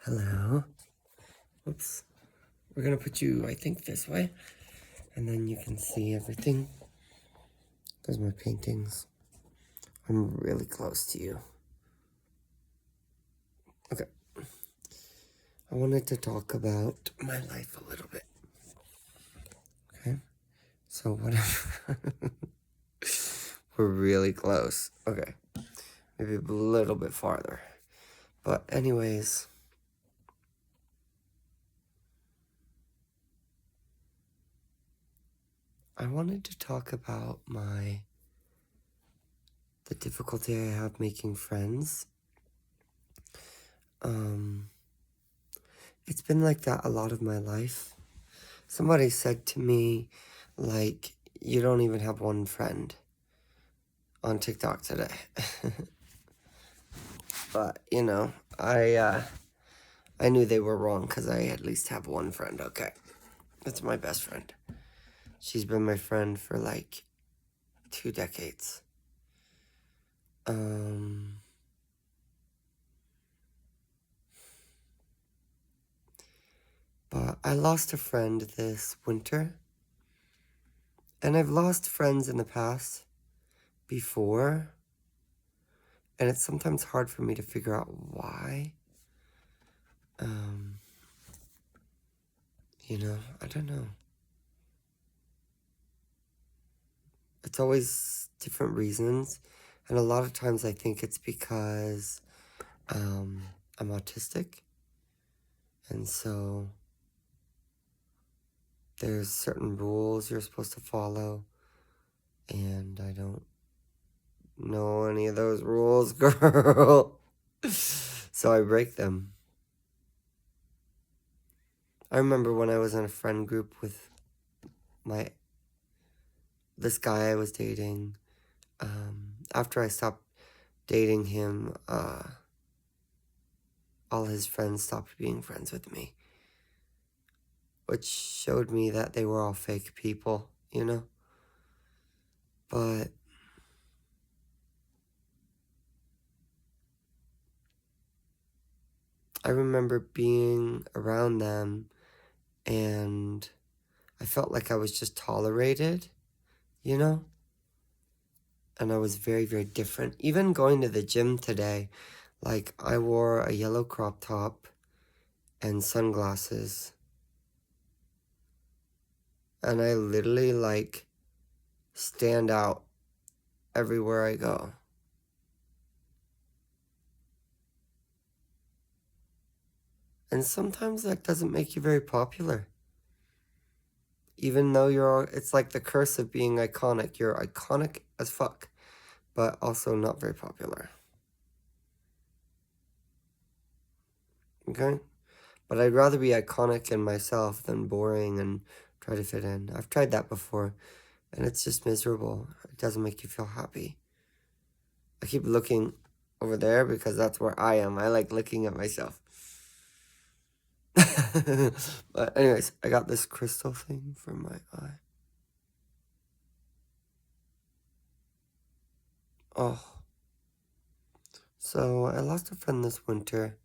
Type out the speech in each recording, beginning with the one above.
Hello. Oops. We're gonna put you, I think, this way. And then you can see everything. There's my paintings. I'm really close to you. Okay. I wanted to talk about my life a little bit. Okay. So whatever. We're really close. Okay. Maybe a little bit farther. But anyways. I wanted to talk about the difficulty I have making friends. It's been like that a lot of my life. Somebody said to me, like, you don't even have one friend on TikTok today. But, I knew they were wrong because I at least have one friend, okay? That's my best friend. She's been my friend for like 2 decades. But I lost a friend this winter. And I've lost friends in the past before. And it's sometimes hard for me to figure out why. I don't know. It's always different reasons. And a lot of times I think it's because I'm autistic. And so there's certain rules you're supposed to follow. And I don't know any of those rules, girl. So I break them. I remember when I was in a friend group with this guy I was dating. After I stopped dating him, all his friends stopped being friends with me, which showed me that they were all fake people, But I remember being around them, and I felt like I was just tolerated, And I was very, very different. Even going to the gym today, like, I wore a yellow crop top and sunglasses. And I literally, like, stand out everywhere I go. And sometimes that doesn't make you very popular. Even though it's like the curse of being iconic. You're iconic as fuck, but also not very popular. Okay? But I'd rather be iconic in myself than boring and try to fit in. I've tried that before, and it's just miserable. It doesn't make you feel happy. I keep looking over there because that's where I am. I like looking at myself. But anyways, I got this crystal thing for my eye. Oh. So I lost a friend this winter.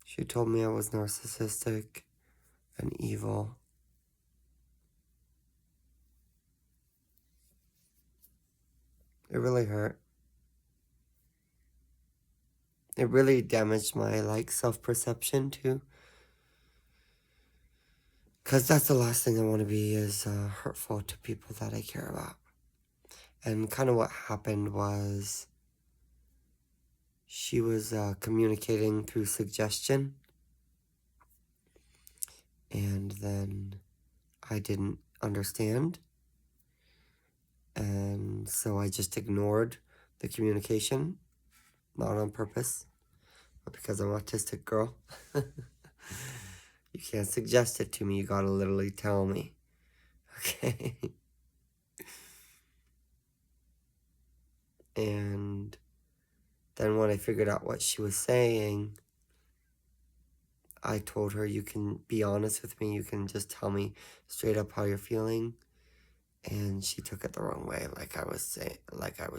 She told me I was narcissistic and evil. It really hurt. It really damaged my, self-perception, too. Because that's the last thing I want to be, is hurtful to people that I care about. And kind of what happened was she was communicating through suggestion. And then I didn't understand. And so I just ignored the communication. Not on purpose, but because I'm an autistic, girl. You can't suggest it to me. You gotta literally tell me. Okay? And then when I figured out what she was saying, I told her, you can be honest with me. You can just tell me straight up how you're feeling. And she took it the wrong way, like I was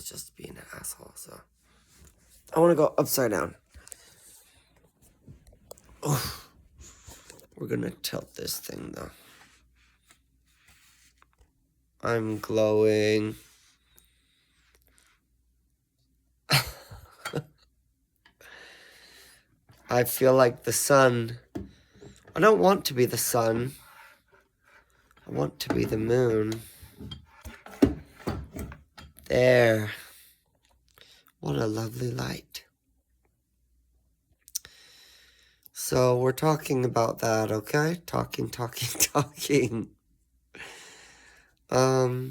just being an asshole. So I want to go upside down. Oh, we're gonna tilt this thing though. I'm glowing. I feel like the sun. I don't want to be the sun. I want to be the moon. There. What a lovely light. So we're talking about that, okay? Talking. I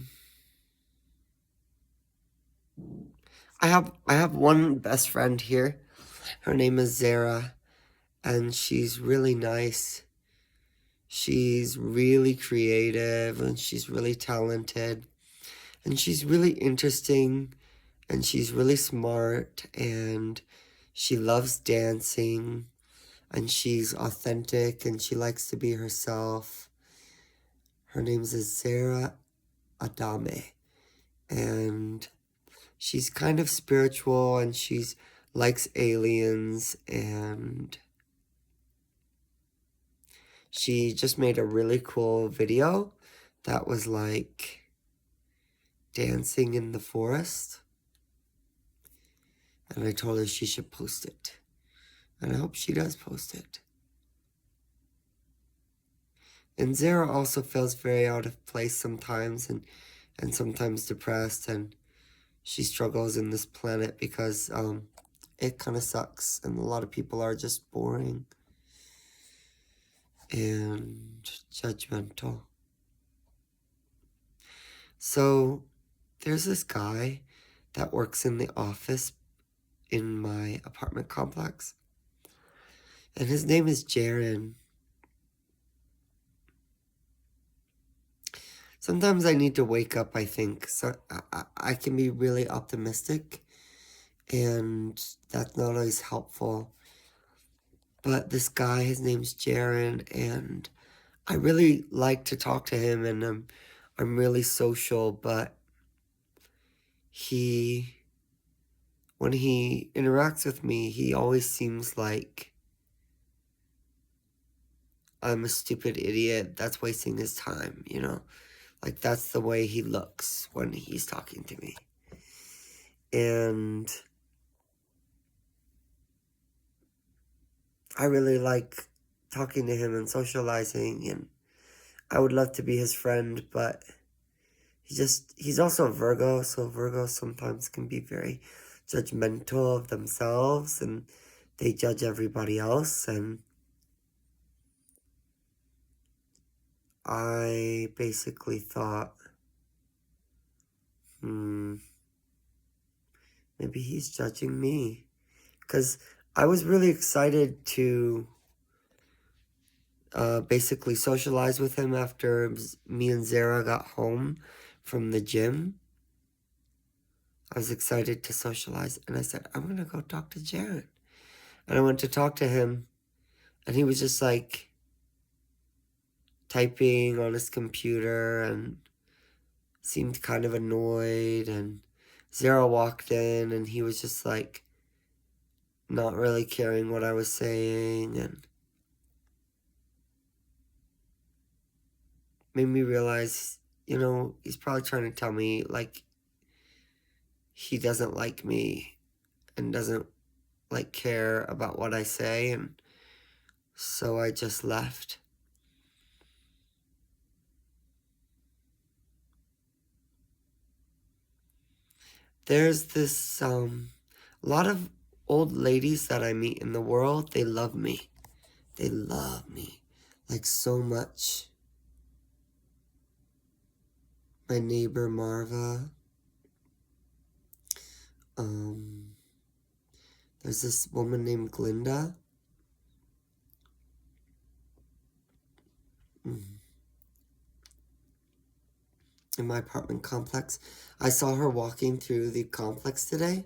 have one best friend here. Her name is Zara, and she's really nice. She's really creative, and she's really talented, and she's really interesting, and she's really smart, and she loves dancing, and she's authentic, and she likes to be herself. Her name is Zara Adame, and she's kind of spiritual, and she's likes aliens, and she just made a really cool video that was like dancing in the forest, and I told her she should post it, and I hope she does post it. And Zara also feels very out of place sometimes, and sometimes depressed, and she struggles in this planet because it kind of sucks, and a lot of people are just boring and judgmental. So there's this guy that works in the office in my apartment complex, and his name is Jaron. Sometimes I need to wake up, I think. So I can be really optimistic, and that's not always helpful. But this guy, his name's Jaron, and I really like to talk to him, and I'm really social, but when he interacts with me, he always seems like I'm a stupid idiot that's wasting his time, you know? Like, that's the way he looks when he's talking to me. And I really like talking to him and socializing, and I would love to be his friend, but he's also a Virgo, so Virgos sometimes can be very judgmental of themselves, and they judge everybody else, and I basically thought, maybe he's judging me, because I was really excited to basically socialize with him after me and Zara got home from the gym. I was excited to socialize, and I said, I'm gonna go talk to Jared. And I went to talk to him, and he was just like typing on his computer and seemed kind of annoyed. And Zara walked in, and he was just like not really caring what I was saying, and made me realize, he's probably trying to tell me like he doesn't like me and doesn't like care about what I say, and so I just left. There's this a lot of old ladies that I meet in the world. They love me. They love me like so much. My neighbor Marva. There's this woman named Glinda. In my apartment complex. I saw her walking through the complex today,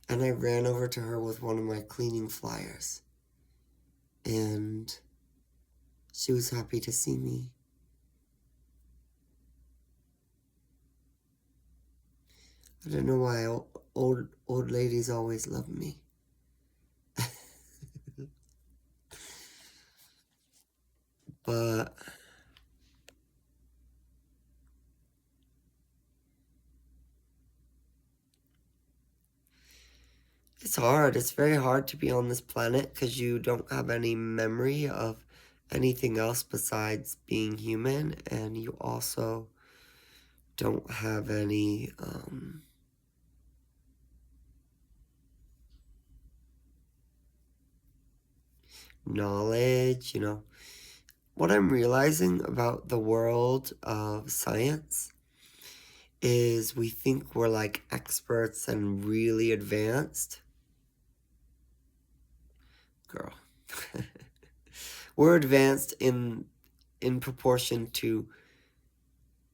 and I ran over to her with one of my cleaning flyers. And she was happy to see me. I don't know why old ladies always love me. But it's hard. It's very hard to be on this planet because you don't have any memory of anything else besides being human, and you also don't have any knowledge, you know. What I'm realizing about the world of science is we think we're like experts and really advanced. Girl. We're advanced in proportion to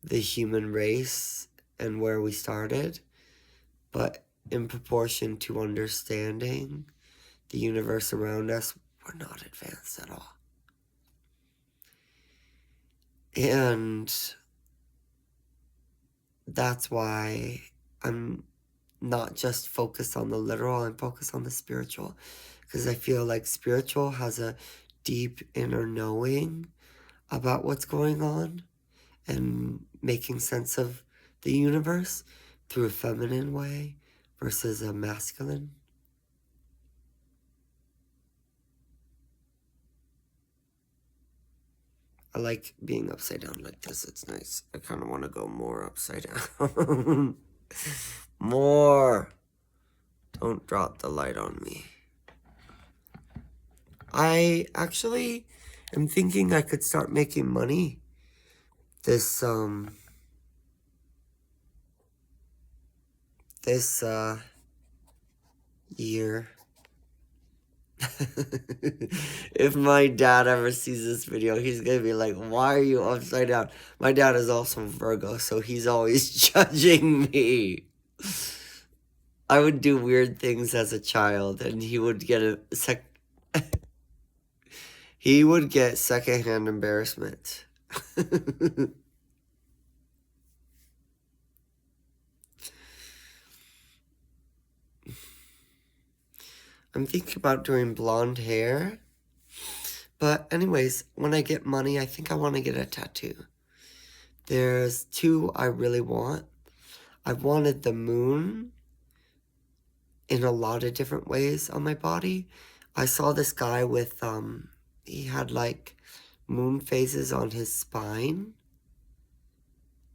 the human race and where we started, but in proportion to understanding the universe around us, we're not advanced at all. And that's why I'm not just focused on the literal, I'm focused on the spiritual. Because I feel like spiritual has a deep inner knowing about what's going on and making sense of the universe through a feminine way versus a masculine. I like being upside down like this. It's nice. I kind of want to go more upside down. More. Don't drop the light on me. I actually am thinking I could start making money this year. If my dad ever sees this video, he's gonna be like, why are you upside down? My dad is also Virgo, so he's always judging me. I would do weird things as a child, and he would get he would get secondhand embarrassment. I'm thinking about doing blonde hair. But anyways, when I get money, I think I want to get a tattoo. There's two I really want. I've wanted the moon in a lot of different ways on my body. I saw this guy with, he had like moon phases on his spine.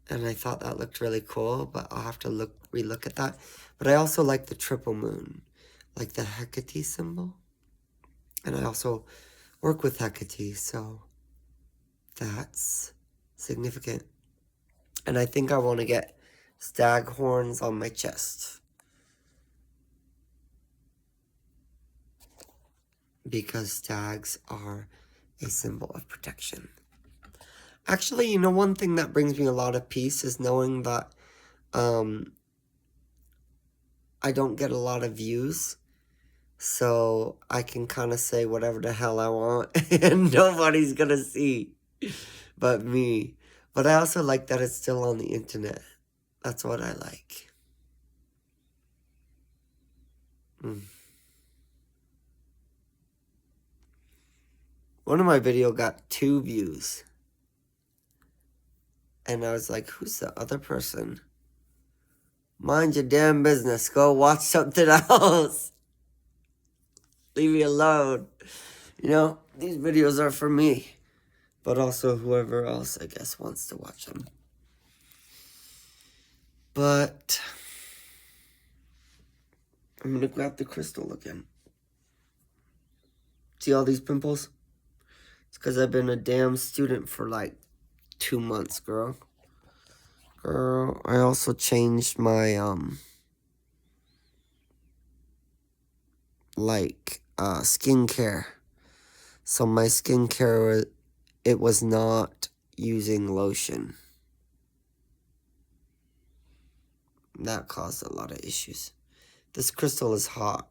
And I thought that looked really cool, but I'll have to relook at that. But I also like the triple moon, like the Hecate symbol. And I also work with Hecate, so that's significant. And I think I want to get stag horns on my chest, because stags are a symbol of protection. Actually, you know, one thing that brings me a lot of peace is knowing that I don't get a lot of views, so I can kind of say whatever the hell I want and nobody's gonna see but me. But I also like that it's still on the internet. That's what I like. One of my video got 2 views. And I was like, who's the other person? Mind your damn business. Go watch something else. Leave me alone. You know, these videos are for me. But also whoever else, I guess, wants to watch them. But I'm going to grab the crystal again. See all these pimples? It's because I've been a damn student for like 2 months, girl. Girl, I also changed my, skincare. So my skincare, it was not using lotion. That caused a lot of issues. This crystal is hot.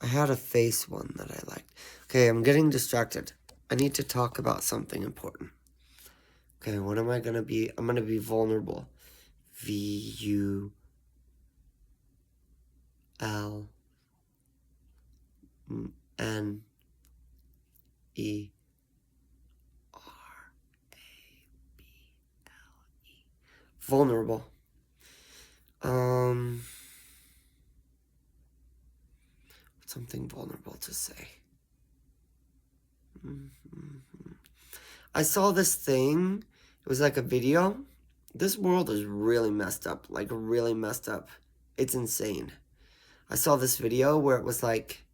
I had a face one that I liked. Okay, I'm getting distracted. I need to talk about something important. Okay, what am I gonna be? I'm gonna be vulnerable. VULNERABLE. E. Vulnerable. Something vulnerable to say. I saw this thing. It was like a video. This world is really messed up. Like, really messed up. It's insane. I saw this video where it was like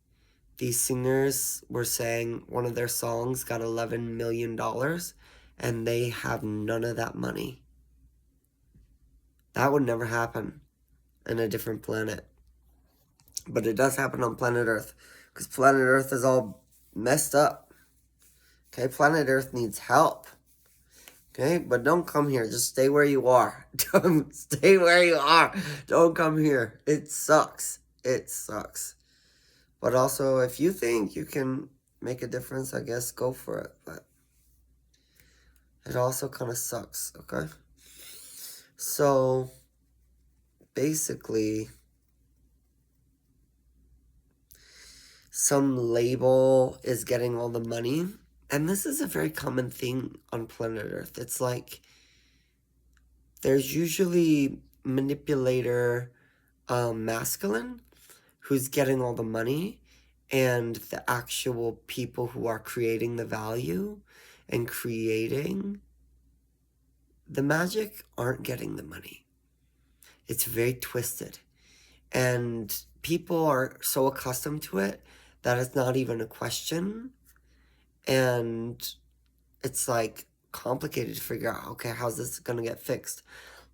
these singers were saying one of their songs got $11 million and they have none of that money. That would never happen in a different planet. But it does happen on planet Earth, because planet Earth is all messed up. Okay, planet Earth needs help. Okay, but don't come here. Just stay where you are. Don't stay where you are. Don't come here. It sucks. It sucks. But also, if you think you can make a difference, I guess go for it. But it also kind of sucks, okay? So, basically, some label is getting all the money. And this is a very common thing on planet Earth. It's like there's usually manipulator masculine who's getting all the money, and the actual people who are creating the value and creating the magic aren't getting the money. It's very twisted. And people are so accustomed to it that it's not even a question. And it's like complicated to figure out, okay, how's this going to get fixed?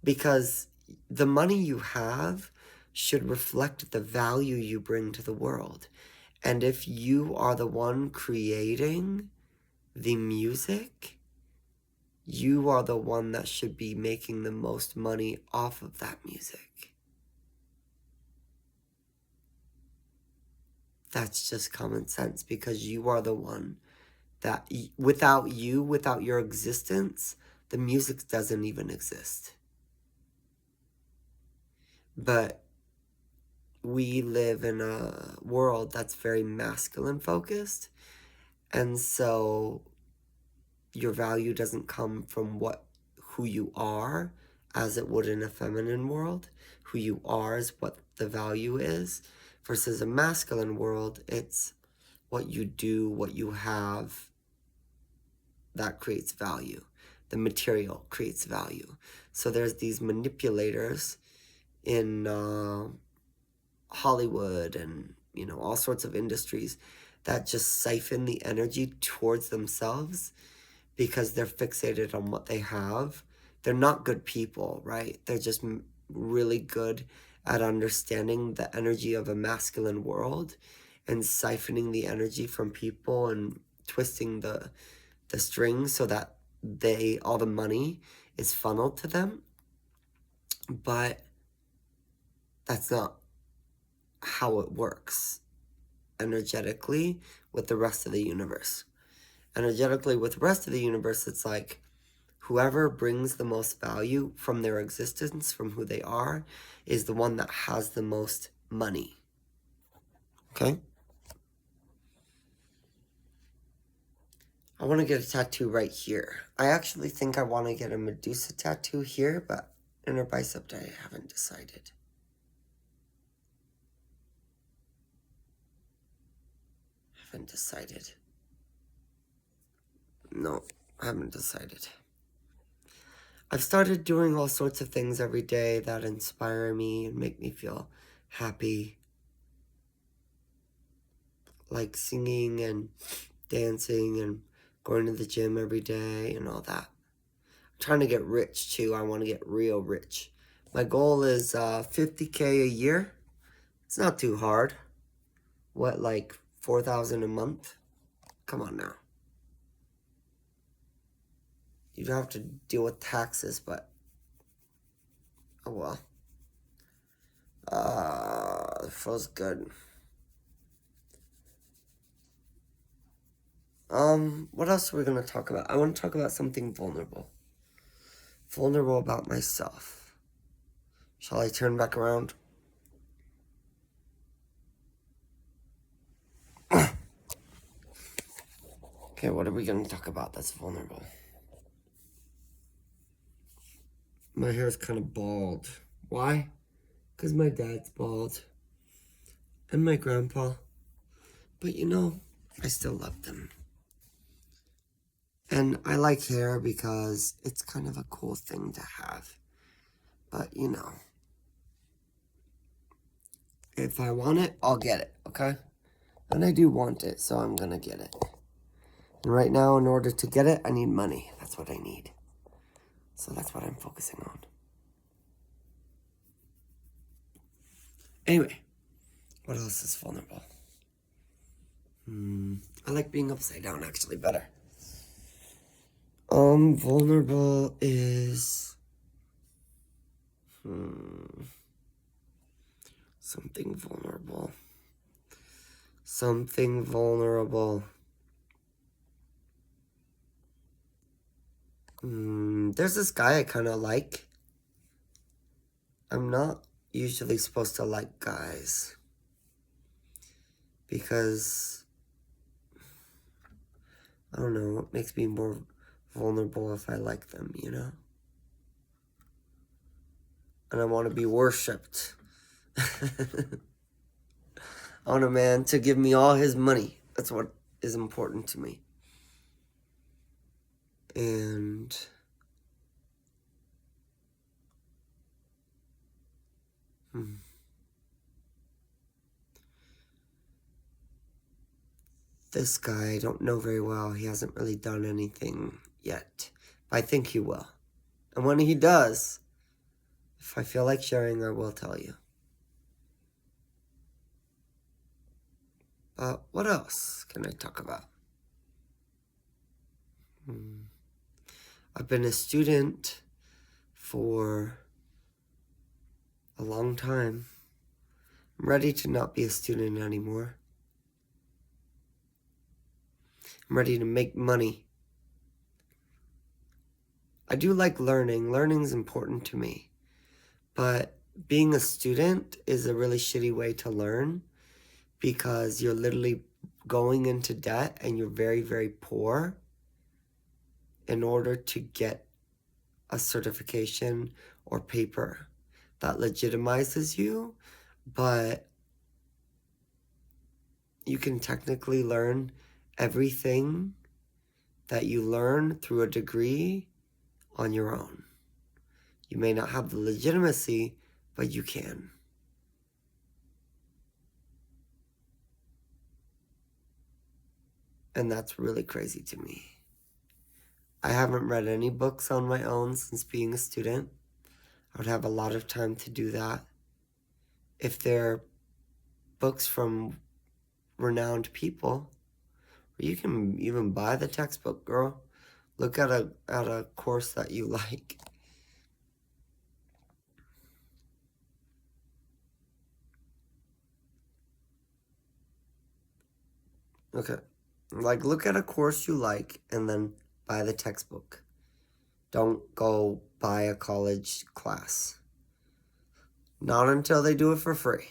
Because the money you have should reflect the value you bring to the world. And if you are the one creating the music, you are the one that should be making the most money off of that music. That's just common sense, because you are the one that, without you, without your existence, the music doesn't even exist. But we live in a world that's very masculine focused, and so your value doesn't come from who you are, as it would in a feminine world. Who you are is what the value is, versus a masculine world, it's what you do, what you have, that creates value. The material creates value. So there's these manipulators in Hollywood and, all sorts of industries that just siphon the energy towards themselves because they're fixated on what they have. They're not good people, right? They're just really good at understanding the energy of a masculine world and siphoning the energy from people and twisting the strings so that all the money is funneled to them. But that's not how it works energetically with the rest of the universe. Energetically with the rest of the universe, it's like whoever brings the most value from their existence, from who they are, is the one that has the most money. Okay? I want to get a tattoo right here. I actually think I want to get a Medusa tattoo here, but inner bicep, I haven't decided. No, I haven't decided. I've started doing all sorts of things every day that inspire me and make me feel happy. Like singing and dancing and going to the gym every day and all that. I'm trying to get rich too. I want to get real rich. My goal is $50K a year. It's not too hard. What, like $4,000 a month? Come on now. You don't have to deal with taxes, but oh well. It feels good. What else are we gonna talk about? I want to talk about something vulnerable. Vulnerable about myself. Shall I turn back around? Okay, what are we going to talk about that's vulnerable? My hair is kind of bald. Why? Because my dad's bald. And my grandpa. But you know, I still love them. And I like hair because it's kind of a cool thing to have. But you know, if I want it, I'll get it, okay? And I do want it, so I'm gonna get it. And right now, in order to get it, I need money. That's what I need. So that's what I'm focusing on. Anyway, what else is vulnerable? I like being upside down actually better. Vulnerable is something vulnerable. Something vulnerable. There's this guy I kind of like. I'm not usually supposed to like guys because I don't know what makes me more vulnerable if I like them, you know? And I want to be worshipped. I want a man to give me all his money. That's what is important to me. And this guy I don't know very well. He hasn't really done anything yet. But I think he will. And when he does, if I feel like sharing, I will tell you. What else can I talk about? I've been a student for a long time. I'm ready to not be a student anymore. I'm ready to make money. I do like learning. Learning's important to me. But being a student is a really shitty way to learn because you're literally going into debt and you're very, very poor in order to get a certification or paper that legitimizes you, but you can technically learn everything that you learn through a degree on your own. You may not have the legitimacy, but you can. And that's really crazy to me. I haven't read any books on my own since being a student. I would have a lot of time to do that. If they're books from renowned people, you can even buy the textbook, girl. Look at a course that you like. Okay. Like, look at a course you like and then buy the textbook. Don't go buy a college class. Not until they do it for free.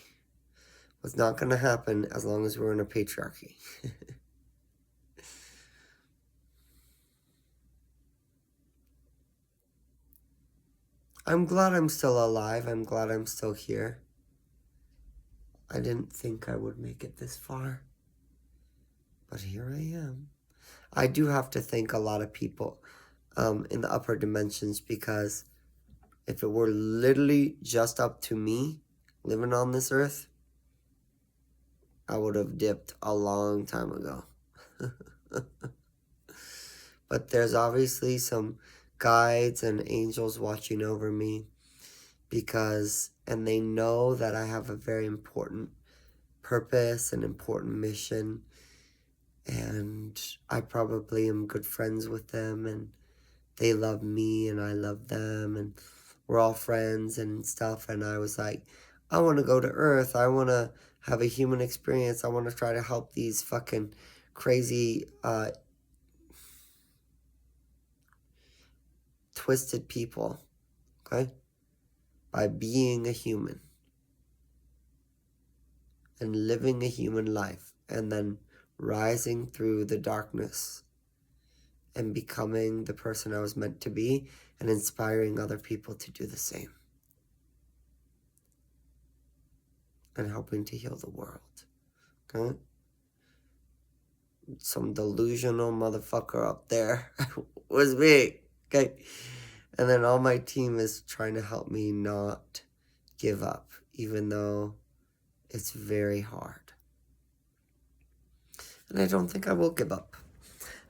It's not going to happen as long as we're in a patriarchy. I'm glad I'm still alive. I'm glad I'm still here. I didn't think I would make it this far. But here I am. I do have to thank a lot of people in the upper dimensions because if it were literally just up to me living on this earth, I would have dipped a long time ago. But there's obviously some guides and angels watching over me and they know that I have a very important purpose and important mission, and I probably am good friends with them, and they love me and I love them, and we're all friends and stuff. And I was like, I want to go to Earth. I want to have a human experience. I want to try to help these fucking crazy twisted people, okay, by being a human and living a human life and then rising through the darkness and becoming the person I was meant to be and inspiring other people to do the same. And helping to heal the world. Okay? Some delusional motherfucker up there was me. Okay? And then all my team is trying to help me not give up, even though it's very hard. And I don't think I will give up.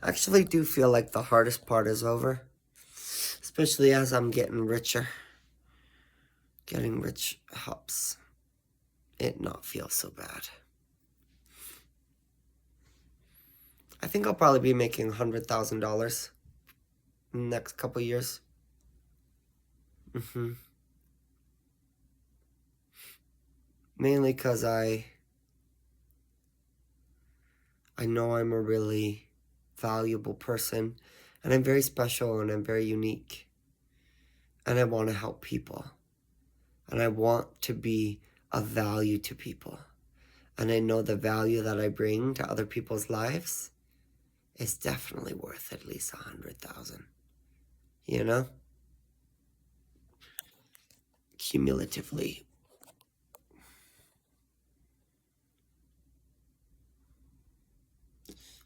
I actually do feel like the hardest part is over. Especially as I'm getting richer. Getting rich helps it not feel so bad. I think I'll probably be making $100,000 in the next couple years. Mainly because I know I'm a really valuable person, and I'm very special, and I'm very unique, and I want to help people, and I want to be of value to people, and I know the value that I bring to other people's lives is definitely worth at least 100,000, you know? Cumulatively.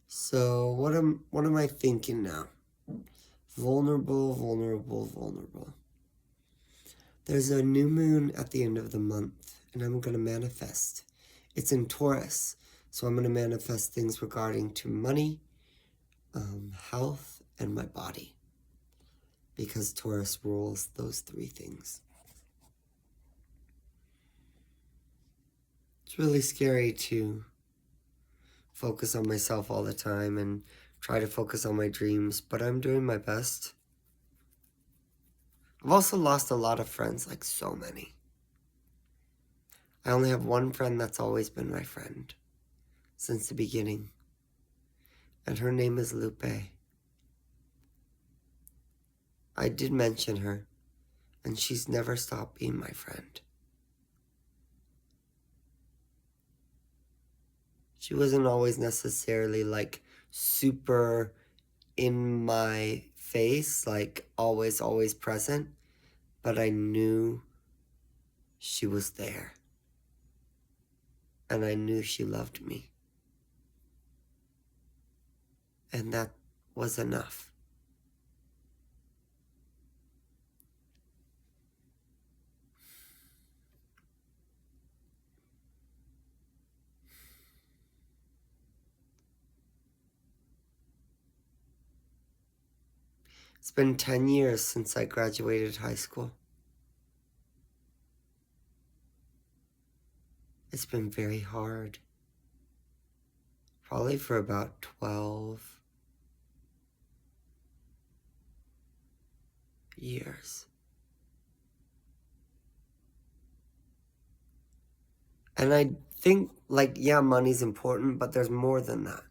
So what am I thinking now? Vulnerable, vulnerable, vulnerable. There's a new moon at the end of the month, and I'm going to manifest. It's in Taurus, so I'm going to manifest things regarding to money, health, and my body, because Taurus rules those three things. It's really scary to focus on myself all the time and try to focus on my dreams, but I'm doing my best. I've also lost a lot of friends, like so many. I only have one friend that's always been my friend since the beginning, and her name is Lupe. I did mention her, and she's never stopped being my friend. She wasn't always necessarily like super in my face, like always present, but I knew she was there. And I knew she loved me. And that was enough. It's been 10 years since I graduated high school. It's been very hard. Probably for about 12 years. And I think, like, yeah, money's important, but there's more than that.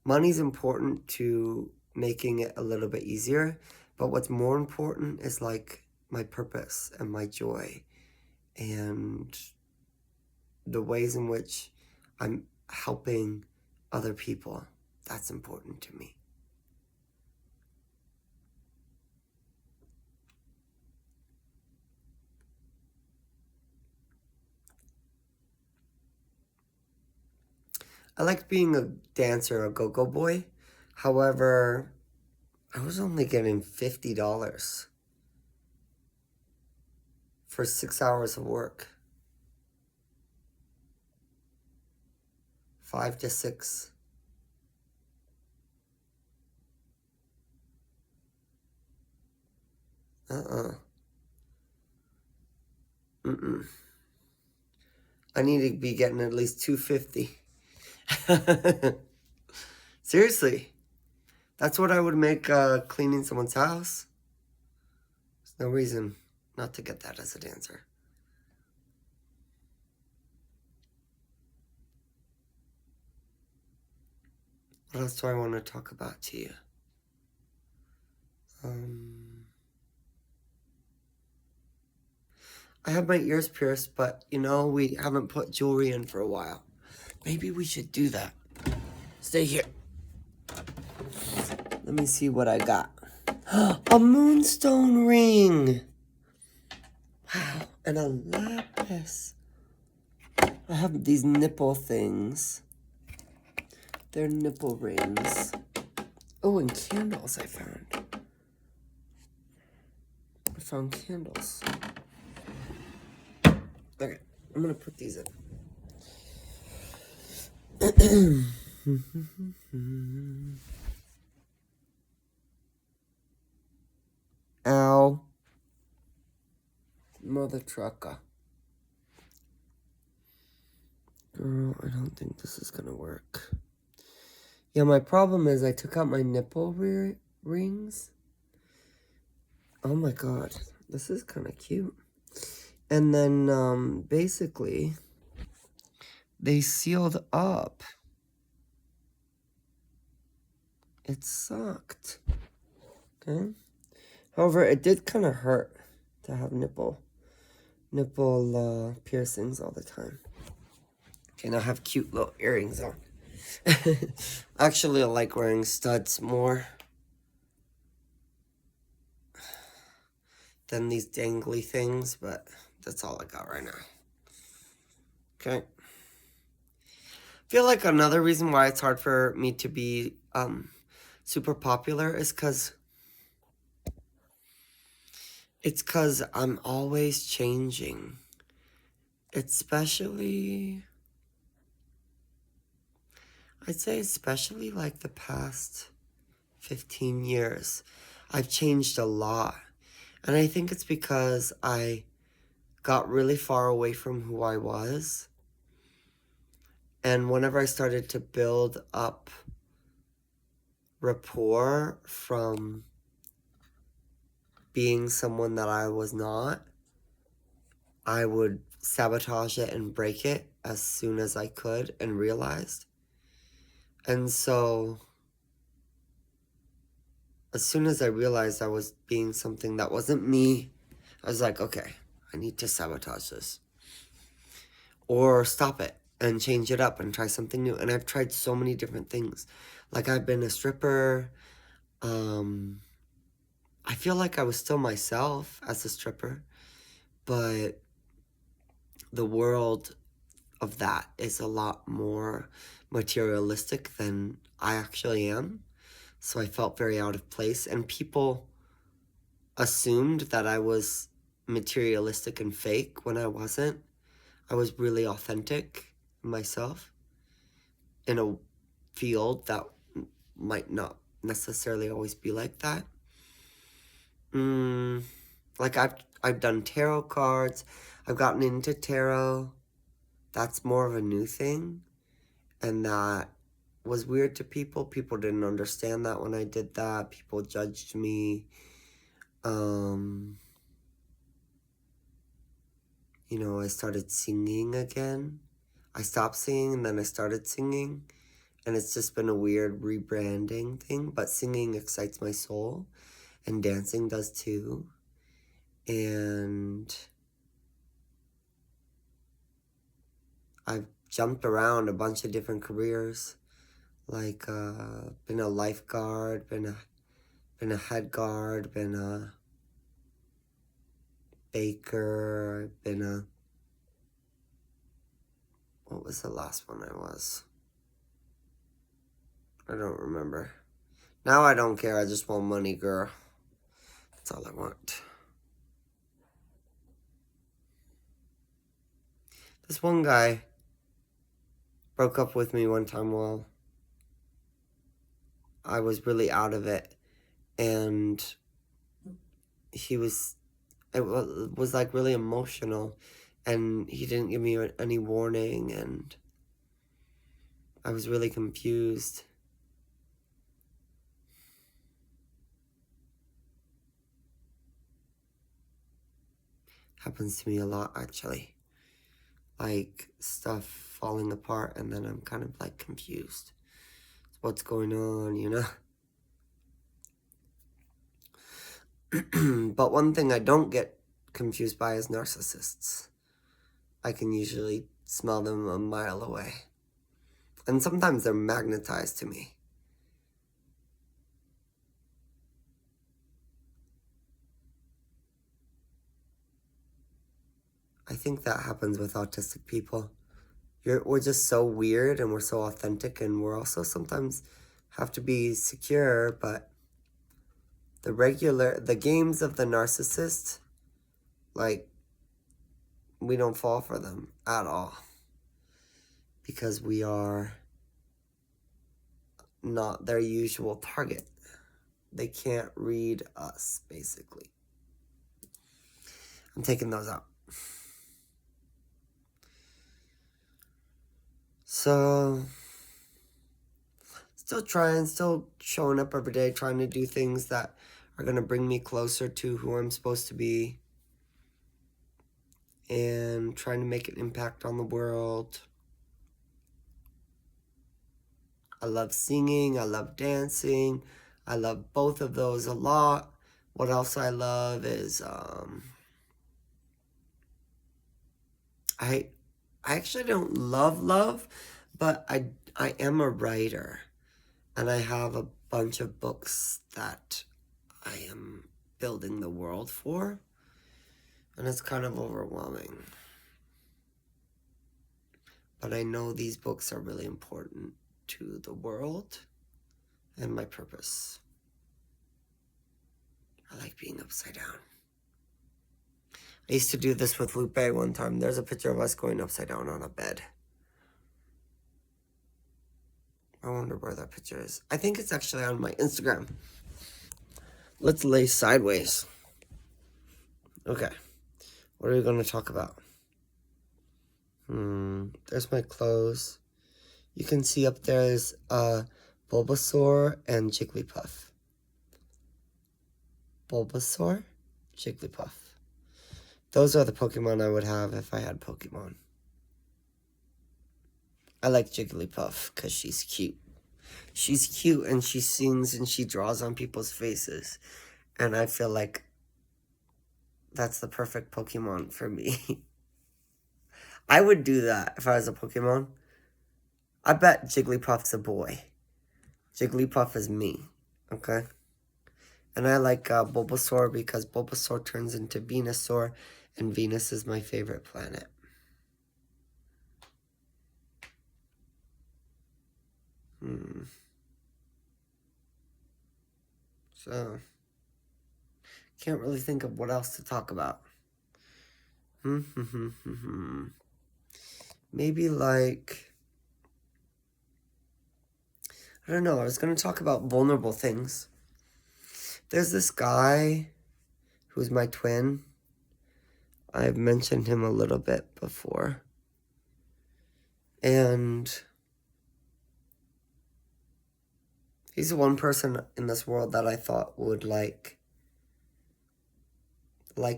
Money's important to making it a little bit easier, but what's more important is like my purpose and my joy and the ways in which I'm helping other people. That's important to me. I liked being a dancer, a go-go boy. However, I was only getting $50 for 6 hours of work. 5 to 6. I need to be getting at least $250. Seriously. That's what I would make cleaning someone's house. There's no reason not to get that as a dancer. What else do I want to talk about to you? I have my ears pierced, but, you know, we haven't put jewelry in for a while. Maybe we should do that. Stay here. Let me see what I got. A moonstone ring. Wow, and a lapis. I have these nipple things. They're nipple rings. Oh, and candles I found. I found candles. Okay, I'm gonna put these in. Ow. Mother trucker. Girl, I don't think this is gonna work. Yeah, my problem is I took out my nipple rings. Oh my god, this is kind of cute. And then, basically, they sealed up. It sucked. Okay? However, it did kind of hurt to have nipple piercings all the time. Okay, now I have cute little earrings on. Actually, I like wearing studs more than these dangly things, but that's all I got right now. Okay. I feel like another reason why it's hard for me to be super popular is because I'm always changing. Especially, I'd say especially like the past 15 years. I've changed a lot. And I think it's because I got really far away from who I was. And whenever I started to build up rapport from being someone that I was not, I would sabotage it and break it as soon as I could and realized. And so, as soon as I realized I was being something that wasn't me, I was like, okay, I need to sabotage this. Or stop it and change it up and try something new. And I've tried so many different things. Like, I've been a stripper. I feel like I was still myself as a stripper, but the world of that is a lot more materialistic than I actually am. So I felt very out of place, and people assumed that I was materialistic and fake when I wasn't. I was really authentic myself in a field that might not necessarily always be like that. Like I've done tarot cards. I've gotten into tarot. That's more of a new thing, and that was weird to people. People didn't understand that when I did that. People judged me. You know, I started singing again. I stopped singing and then I started singing, and it's just been a weird rebranding thing, but singing excites my soul, and dancing does too. And I've jumped around a bunch of different careers, like been a lifeguard, been a head guard, been a baker, what was the last one I was? I don't remember. Now I don't care, I just want money, girl. That's all I want. This one guy broke up with me one time while I was really out of it, and it was like really emotional, and he didn't give me any warning, and I was really confused. Happens to me a lot, actually. Like, stuff falling apart, and then I'm kind of like confused. What's going on, you know? But one thing I don't get confused by is narcissists. I can usually smell them a mile away. And sometimes they're magnetized to me. I think that happens with autistic people. We're just so weird and we're so authentic, and we're also sometimes have to be secure, but the games of the narcissist, like, we don't fall for them at all because we are not their usual target. They can't read us, basically. I'm taking those out. So, still showing up every day, trying to do things that are going to bring me closer to who I'm supposed to be, and trying to make an impact on the world. I love singing, I love dancing, I love both of those a lot. What else I love is, I actually don't love, but I am a writer, and I have a bunch of books that I am building the world for, and it's kind of overwhelming. But I know these books are really important to the world and my purpose. I like being upside down. I used to do this with Lupe one time. There's a picture of us going upside down on a bed. I wonder where that picture is. I think it's actually on my Instagram. Let's lay sideways. Okay. What are we going to talk about? There's my clothes. You can see up there is Bulbasaur and Jigglypuff. Bulbasaur, Jigglypuff. Those are the Pokemon I would have if I had Pokemon. I like Jigglypuff because she's cute. She's cute and she sings and she draws on people's faces. And I feel like that's the perfect Pokemon for me. I would do that if I was a Pokemon. I bet Jigglypuff's a boy. Jigglypuff is me, okay? And I like Bulbasaur because Bulbasaur turns into Venusaur, and Venus is my favorite planet. So, can't really think of what else to talk about. Maybe like, I don't know, I was going to talk about vulnerable things. There's this guy who's my twin. I've mentioned him a little bit before. And he's the one person in this world that I thought would like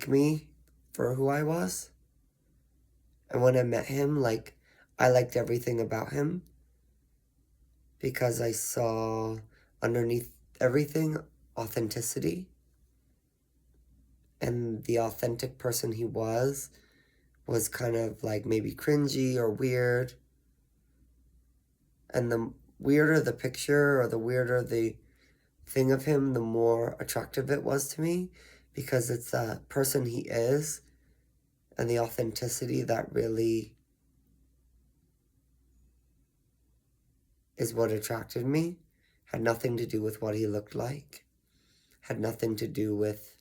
me for who I was. And when I met him, like, I liked everything about him because I saw underneath everything authenticity. And the authentic person he was kind of like maybe cringy or weird. And the weirder the picture or the weirder the thing of him, the more attractive it was to me, because it's the person he is and the authenticity that really is what attracted me. Had nothing to do with what he looked like. Had nothing to do with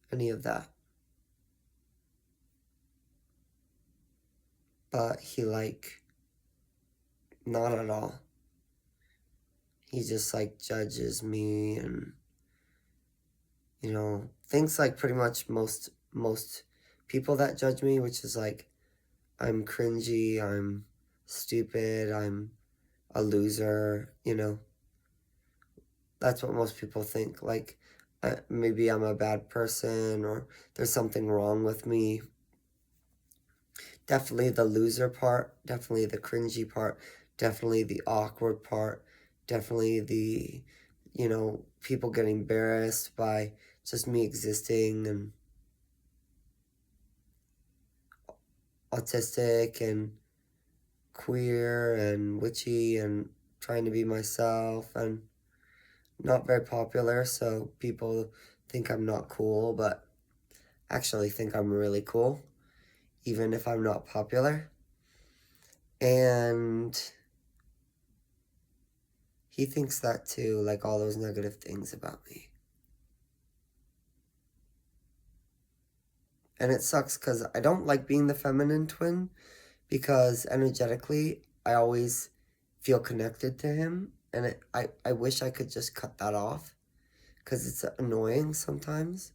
any of that. But he, like, not at all. He just, like, judges me and, you know, thinks like pretty much most people that judge me, which is like, I'm cringy, I'm stupid, I'm a loser, you know. That's what most people think. Like, maybe I'm a bad person or there's something wrong with me. Definitely the loser part, definitely the cringy part, definitely the awkward part, definitely the, you know, people getting embarrassed by just me existing, and autistic and queer and witchy and trying to be myself and not very popular, so people think I'm not cool, but actually think I'm really cool. even if I'm not popular. And he thinks that too, like all those negative things about me. And it sucks because I don't like being the feminine twin, because energetically I always feel connected to him, and I wish I could just cut that off, because it's annoying sometimes,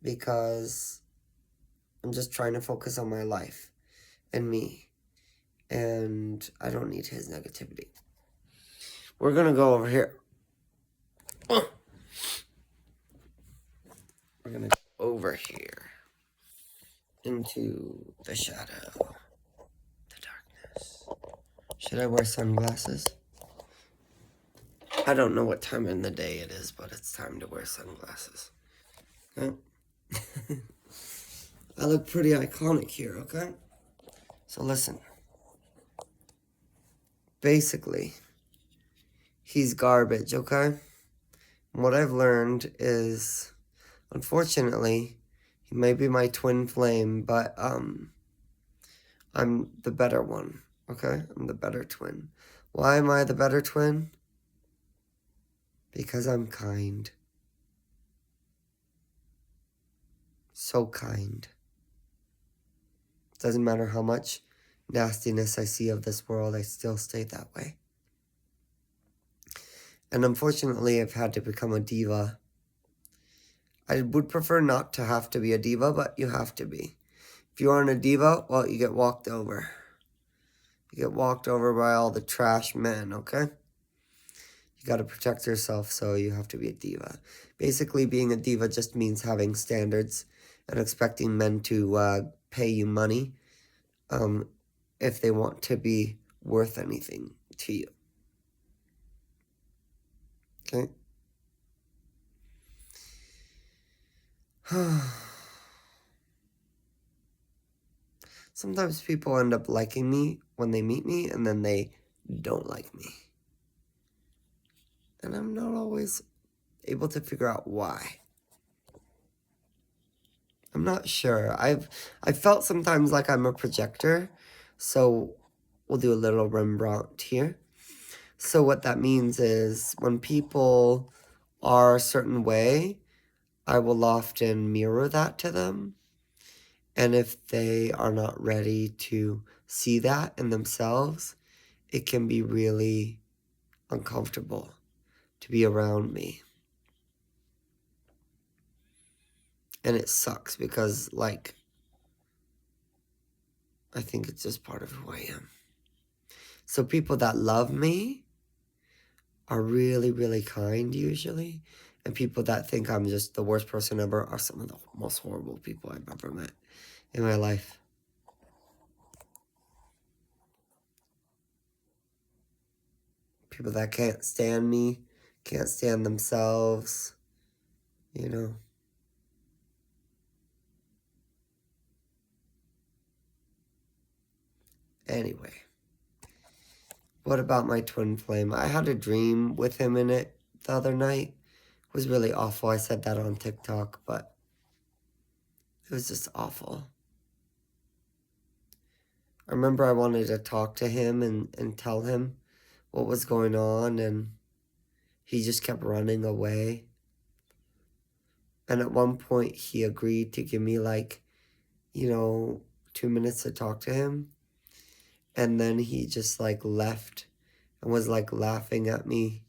because I'm just trying to focus on my life and me, and I don't need his negativity. We're gonna go over here. We're gonna go over here into the shadow, the darkness. Should I wear sunglasses? I don't know what time in the day it is, but it's time to wear sunglasses. Okay? I look pretty iconic here, okay? So listen. Basically, he's garbage, okay? And what I've learned is, unfortunately, he may be my twin flame, but I'm the better one, okay? I'm the better twin. Why am I the better twin? Because I'm kind. So kind. Doesn't matter how much nastiness I see of this world, I still stay that way. And unfortunately, I've had to become a diva. I would prefer not to have to be a diva, but you have to be. If you aren't a diva, well, you get walked over. You get walked over by all the trash men, okay? You gotta protect yourself, so you have to be a diva. Basically, being a diva just means having standards and expecting men to pay you money if they want to be worth anything to you. Okay? Sometimes people end up liking me when they meet me, and then they don't like me. And I'm not always able to figure out why. I'm not sure. I've felt sometimes like I'm a projector, so we'll do a little Rembrandt here. So what that means is when people are a certain way, I will often mirror that to them. And if they are not ready to see that in themselves, it can be really uncomfortable to be around me. And it sucks because, like, I think it's just part of who I am. So people that love me are really, really kind usually. And people that think I'm just the worst person ever are some of the most horrible people I've ever met in my life. People that can't stand me, can't stand themselves, you know. Anyway, what about my twin flame? I had a dream with him in it the other night. It was really awful. I said that on TikTok, but it was just awful. I remember I wanted to talk to him and tell him what was going on, and he just kept running away. And at one point, he agreed to give me, 2 minutes to talk to him. And then he just, left and was, laughing at me.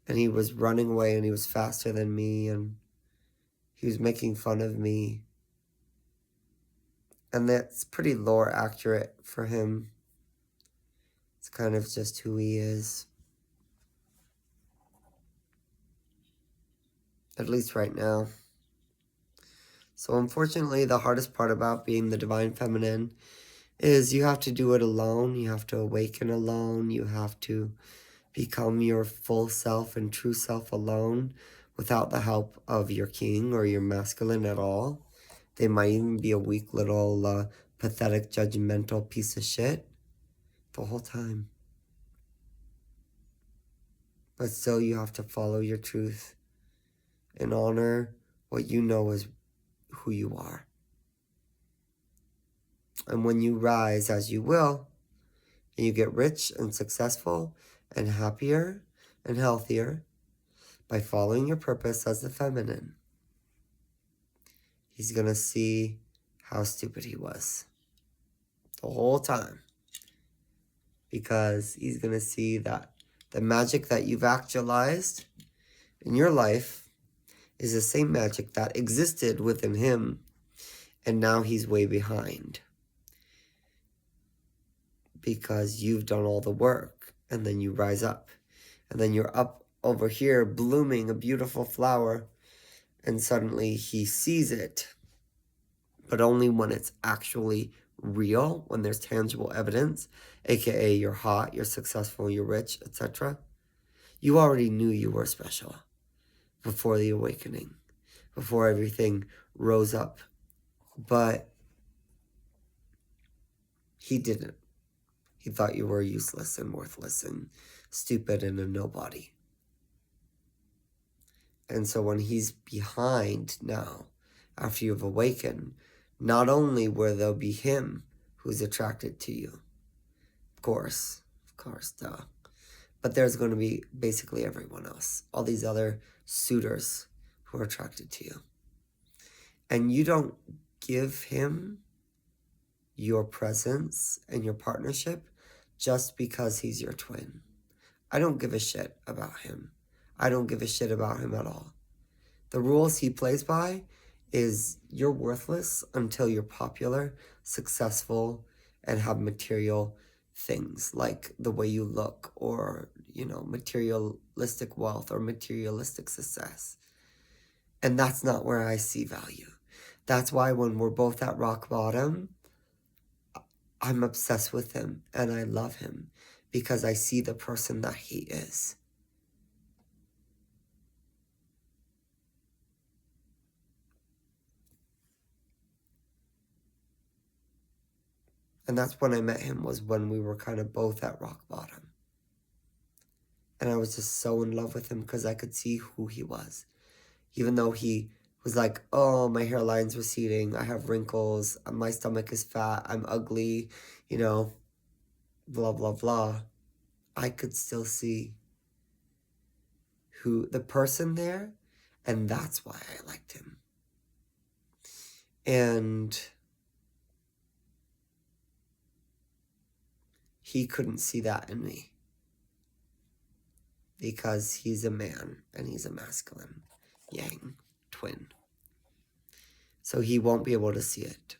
And he was running away, and he was faster than me, and he was making fun of me. And that's pretty lore accurate for him. It's kind of just who he is. At least right now. So unfortunately, the hardest part about being the divine feminine is you have to do it alone. You have to awaken alone. You have to become your full self and true self alone without the help of your king or your masculine at all. They might even be a weak little pathetic, judgmental piece of shit the whole time. But still, you have to follow your truth and honor what you know is who you are. And when you rise, as you will, and you get rich and successful and happier and healthier by following your purpose as the feminine, he's going to see how stupid he was the whole time. Because he's going to see that the magic that you've actualized in your life is the same magic that existed within him, and now he's way behind. Because you've done all the work, and then you rise up, and then you're up over here blooming a beautiful flower, and suddenly he sees it, but only when it's actually real, when there's tangible evidence, aka you're hot, you're successful, you're rich, etc. You already knew you were special before the awakening, before everything rose up, but he didn't. He thought you were useless and worthless and stupid and a nobody. And so when he's behind now, after you've awakened, not only will there be him who's attracted to you, of course, duh. But there's going to be basically everyone else, all these other suitors who are attracted to you. And you don't give him your presence and your partnership just because he's your twin. I don't give a shit about him. I don't give a shit about him at all. The rules he plays by is you're worthless until you're popular, successful, and have material things like the way you look or, materialistic wealth or materialistic success. And that's not where I see value. That's why when we're both at rock bottom, I'm obsessed with him and I love him because I see the person that he is. And that's when I met him, was when we were kind of both at rock bottom. And I was just so in love with him because I could see who he was. Even though he was like, oh, my hairline's receding, I have wrinkles, my stomach is fat, I'm ugly, blah, blah, blah. I could still see the person there, and that's why I liked him. And he couldn't see that in me because he's a man and he's a masculine yang twin. So he won't be able to see it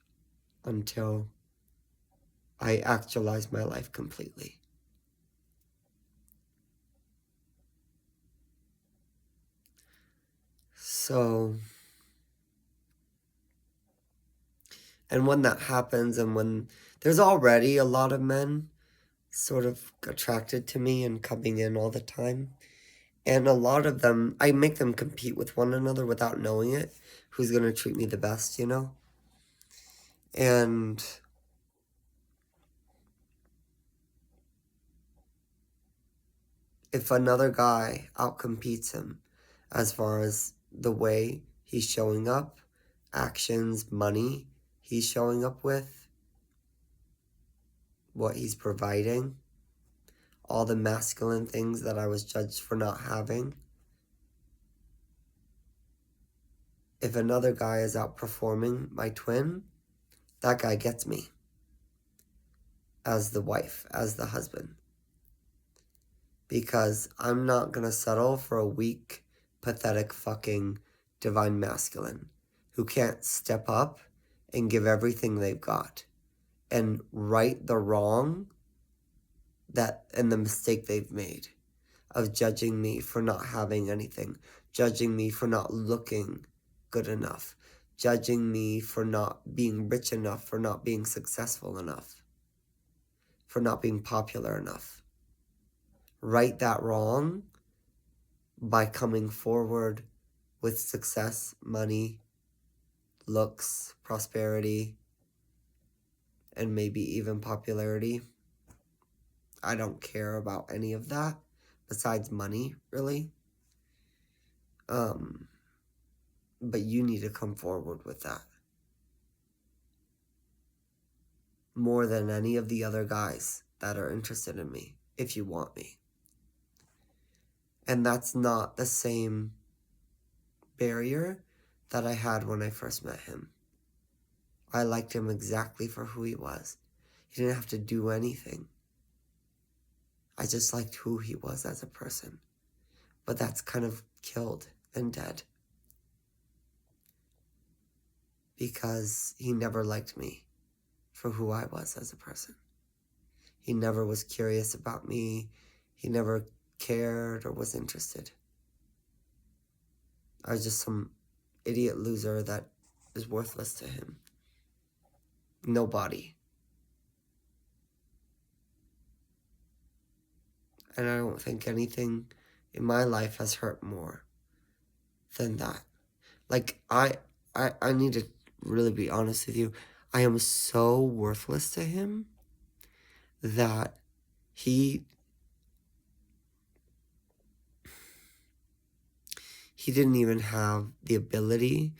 until I actualize my life completely. So, and when that happens, and when there's already a lot of men sort of attracted to me and coming in all the time, and a lot of them, I make them compete with one another without knowing it, who's going to treat me the best, And if another guy outcompetes him as far as the way he's showing up, actions, money he's showing up with, what he's providing, all the masculine things that I was judged for not having. If another guy is outperforming my twin, that guy gets me as the wife, as the husband. Because I'm not going to settle for a weak, pathetic fucking divine masculine who can't step up and give everything they've got and right the wrong and the mistake they've made of judging me for not having anything, judging me for not looking good enough, judging me for not being rich enough, for not being successful enough, for not being popular enough. Right that wrong by coming forward with success, money, looks, prosperity, and maybe even popularity. I don't care about any of that besides money, really. But you need to come forward with that. More than any of the other guys that are interested in me, if you want me. And that's not the same barrier that I had when I first met him. I liked him exactly for who he was. He didn't have to do anything. I just liked who he was as a person. But that's kind of killed and dead. Because he never liked me for who I was as a person. He never was curious about me. He never cared or was interested. I was just some idiot loser that is worthless to him. Nobody. And I don't think anything in my life has hurt more than that. Like, I need to really be honest with you. I am so worthless to him that he didn't even have the ability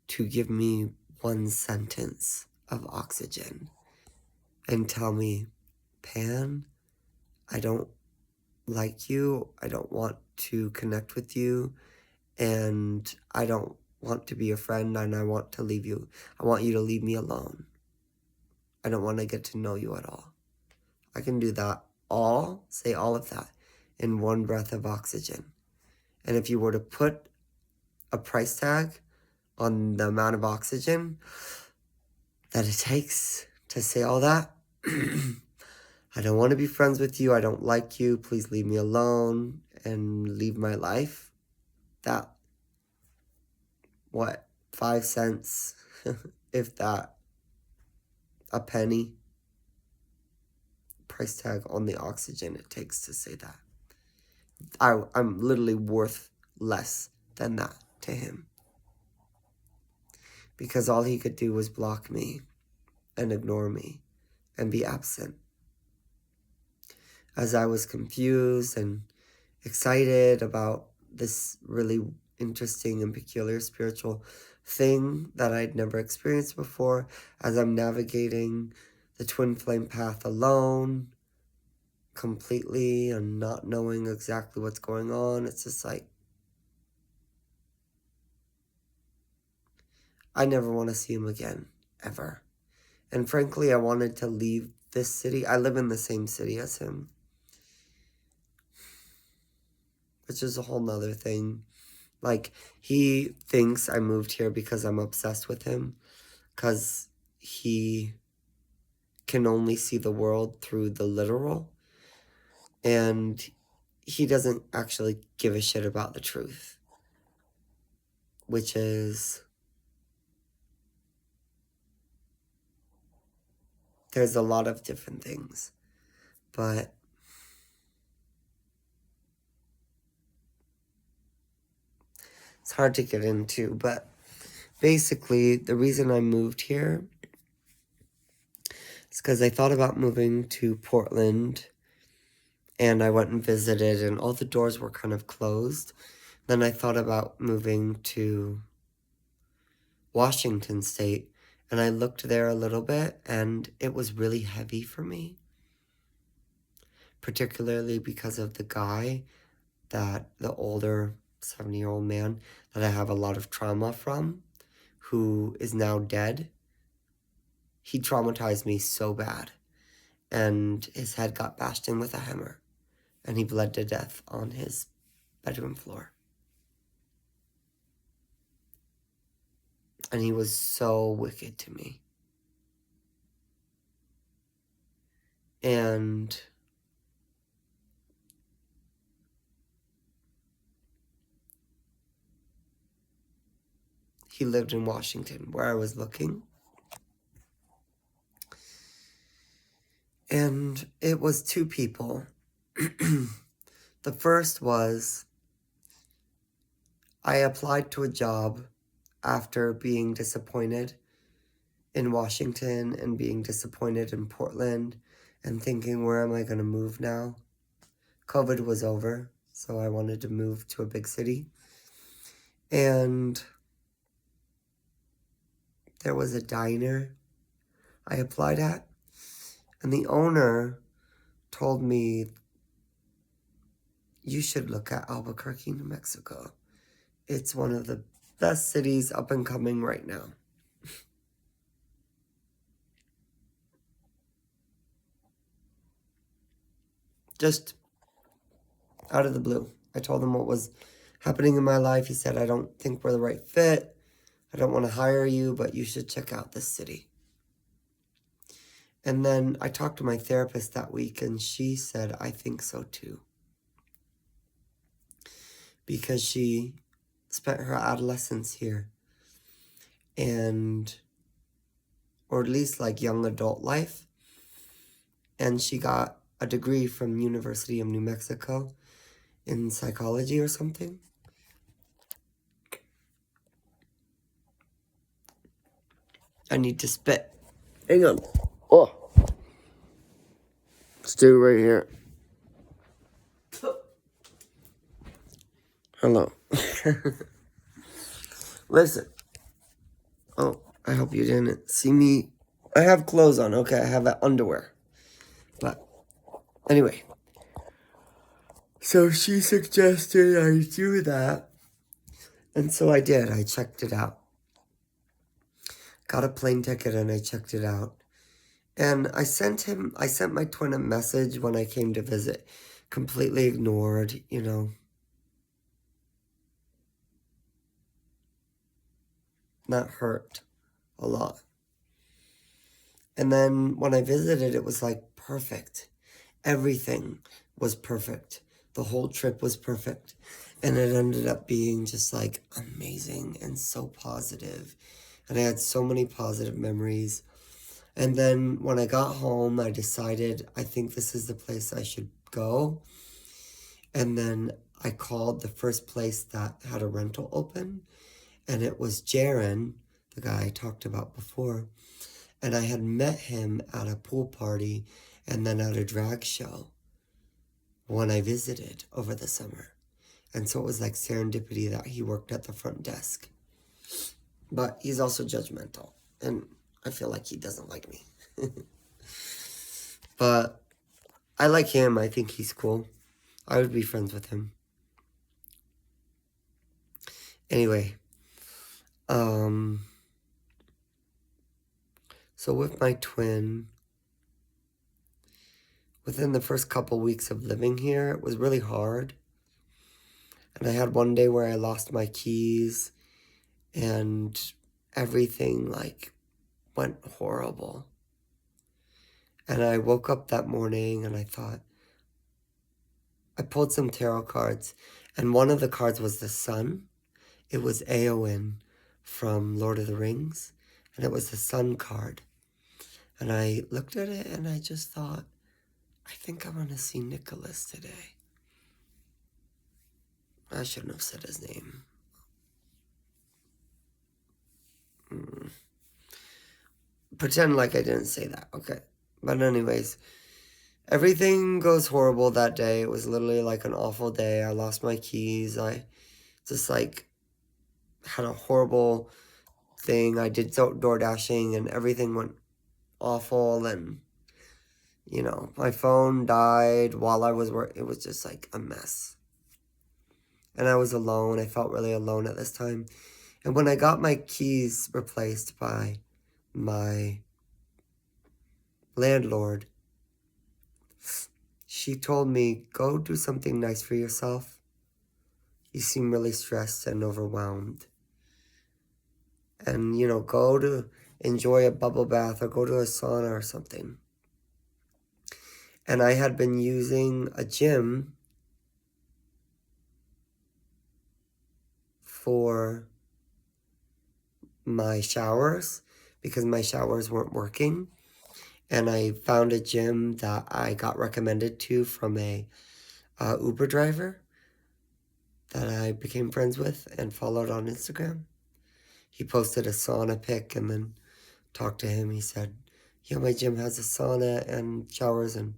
to give me one sentence of oxygen and tell me, Pan, I don't like you, I don't want to connect with you, and I don't want to be your friend, and I want to leave you. I want you to leave me alone. I don't want to get to know you at all. I can do that say all of that in one breath of oxygen. And if you were to put a price tag on the amount of oxygen that it takes to say all that, I don't want to be friends with you, I don't like you, please leave me alone and leave my life. That, 5 cents, if that, a penny, price tag on the oxygen it takes to say that. I'm literally worth less than that to him. Because all he could do was block me and ignore me and be absent. As I was confused and excited about this really interesting and peculiar spiritual thing that I'd never experienced before, as I'm navigating the twin flame path alone, completely, and not knowing exactly what's going on, it's just like, I never want to see him again, ever. And frankly, I wanted to leave this city. I live in the same city as him, which is a whole nother thing. Like, he thinks I moved here because I'm obsessed with him, because he can only see the world through the literal, and he doesn't actually give a shit about the truth, which is, there's a lot of different things, but it's hard to get into. But basically, the reason I moved here is because I thought about moving to Portland, and I went and visited, and all the doors were kind of closed. Then I thought about moving to Washington State, and I looked there a little bit, and it was really heavy for me, particularly because of the guy, the older 70-year-old man that I have a lot of trauma from, who is now dead. He traumatized me so bad, and his head got bashed in with a hammer, and he bled to death on his bedroom floor. And he was so wicked to me. And he lived in Washington, where I was looking. And it was 2 people. The first was, I applied to a job after being disappointed in Washington and being disappointed in Portland and thinking, where am I going to move now? COVID was over, so I wanted to move to a big city. And there was a diner I applied at, and the owner told me, you should look at Albuquerque, New Mexico. It's one of the best cities up and coming right now. Just out of the blue. I told him what was happening in my life. He said, I don't think we're the right fit. I don't want to hire you, but you should check out this city. And then I talked to my therapist that week, and she said, I think so too. Because she spent her adolescence here, or at least like young adult life, and she got a degree from University of New Mexico in psychology or something. I need to spit. Hang on. Oh. Stay right here. Hello. Listen. Oh, I hope you didn't see me. I have clothes on. Okay, I have underwear. But anyway. So she suggested I do that. And so I did. I checked it out. Got a plane ticket and I checked it out. And I sent my twin a message when I came to visit. Completely ignored, you know. That hurt a lot. And then when I visited, it was like perfect. Everything was perfect. The whole trip was perfect. And it ended up being just like amazing and so positive. And I had so many positive memories. And then when I got home, I decided, I think this is the place I should go. And then I called the first place that had a rental open. And it was Jaron, the guy I talked about before. And I had met him at a pool party and then at a drag show when I visited over the summer. And so it was like serendipity that he worked at the front desk. But he's also judgmental. And I feel like he doesn't like me. But I like him. I think he's cool. I would be friends with him. Anyway. So with my twin, within the first couple weeks of living here, it was really hard. And I had one day where I lost my keys and everything like went horrible. And I woke up that morning and I thought, I pulled some tarot cards and one of the cards was the sun. It was Éowyn from Lord of the Rings and it was the sun card. And I looked at it and I just thought, I think I'm going to see Nicholas today. I shouldn't have said his name. Pretend like I didn't say that, okay. But anyways, everything goes horrible that day. It was literally like an awful day. I lost my keys. I just like had a horrible thing. I did door dashing and everything went awful. And, you know, my phone died while I was working. It was just like a mess. And I was alone. I felt really alone at this time. And when I got my keys replaced by my landlord, she told me, go do something nice for yourself. You seem really stressed and overwhelmed. And, you know, go to enjoy a bubble bath or go to a sauna or something. And I had been using a gym for my showers because my showers weren't working. And I found a gym that I got recommended to from a Uber driver that I became friends with and followed on Instagram. He posted a sauna pic and then talked to him. He said, yeah, my gym has a sauna and showers and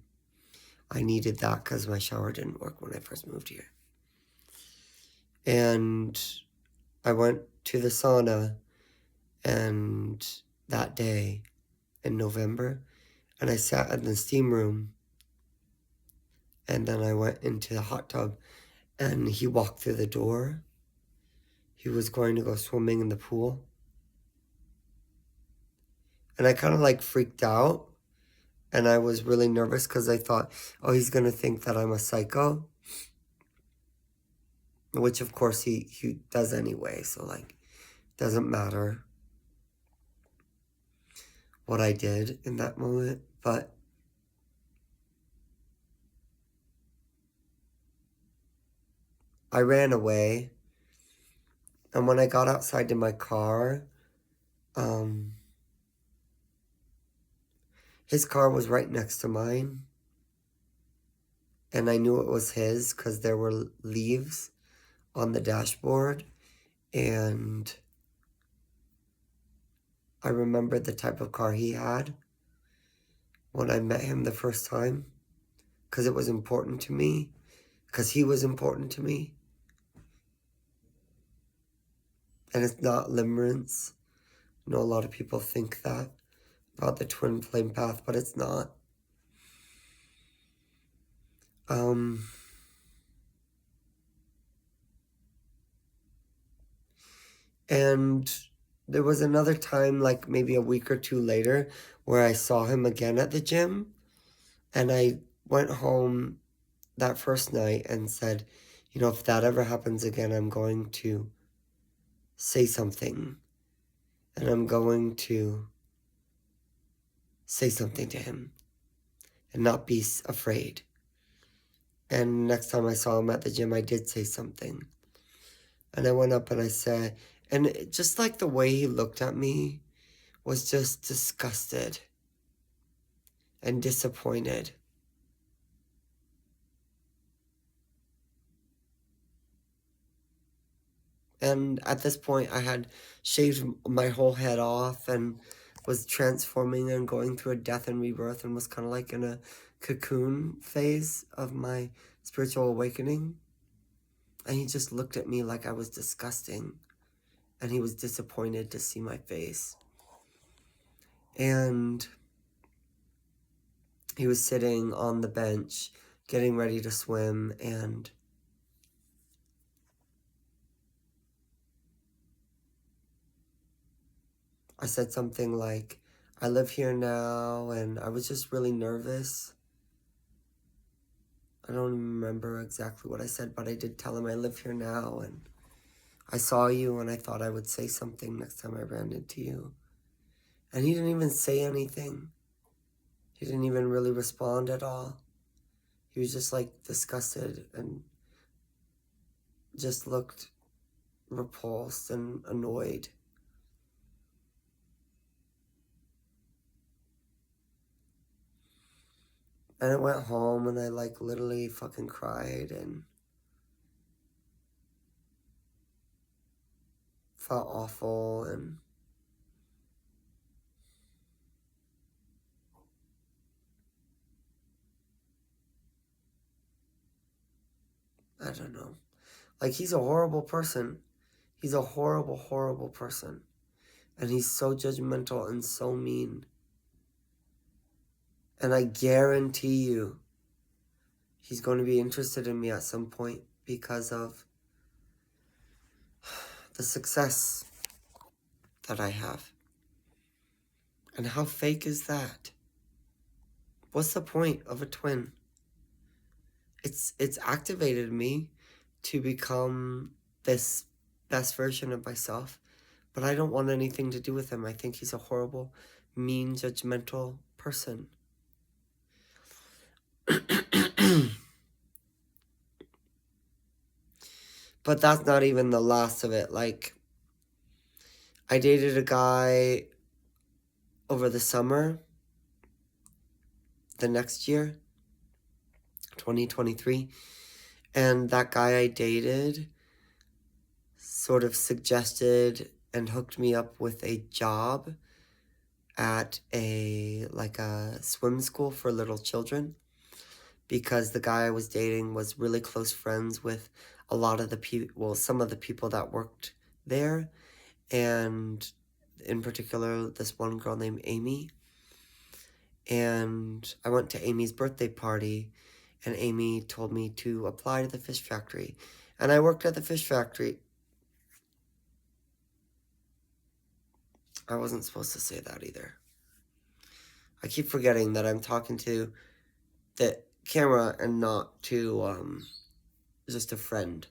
I needed that because my shower didn't work when I first moved here. And I went to the sauna and that day in November, and I sat in the steam room, and then I went into the hot tub, and he walked through the door. He was going to go swimming in the pool. And I kind of like freaked out, and I was really nervous because I thought, oh, he's going to think that I'm a psycho, which of course he does anyway. So like, doesn't matter what I did in that moment, but I ran away. And when I got outside to my car, his car was right next to mine. And I knew it was his because there were leaves on the dashboard. And I remembered the type of car he had when I met him the first time, because it was important to me, because he was important to me. And it's not limerence. I know a lot of people think that about the twin flame path, but it's not. And there was another time, like maybe a week or two later, where I saw him again at the gym. And I went home that first night and said, you know, if that ever happens again, I'm going to say something. And I'm going to say something to him and not be afraid. And next time I saw him at the gym, I did say something. And I went up and I said, and just like the way he looked at me was just disgusted and disappointed. And at this point, I had shaved my whole head off and was transforming and going through a death and rebirth, and was kind of like in a cocoon phase of my spiritual awakening. And he just looked at me like I was disgusting. And he was disappointed to see my face. And he was sitting on the bench, getting ready to swim, and I said something like, I live here now, and I was just really nervous. I don't remember exactly what I said, but I did tell him I live here now, and I saw you, and I thought I would say something next time I ran into you. And he didn't even say anything. He didn't even really respond at all. He was just like disgusted and just looked repulsed and annoyed. And I went home and I like literally fucking cried and felt awful, and I don't know. Like, he's a horrible person. He's a horrible, horrible person. And he's so judgmental and so mean. And I guarantee you, he's going to be interested in me at some point because of the success that I have. And how fake is that? What's the point of a twin? It's activated me to become this best version of myself, but I don't want anything to do with him. I think he's a horrible, mean, judgmental person. But that's not even the last of it. Like, I dated a guy over the summer, the next year, 2023, and that guy I dated sort of suggested and hooked me up with a job at a swim school for little children, because the guy I was dating was really close friends with a lot of the people, well, some of the people that worked there, and in particular, this one girl named Amy. And I went to Amy's birthday party, and Amy told me to apply to the fish factory. And I worked at the fish factory. I wasn't supposed to say that either. I keep forgetting that I'm talking to the camera and not to just a friend.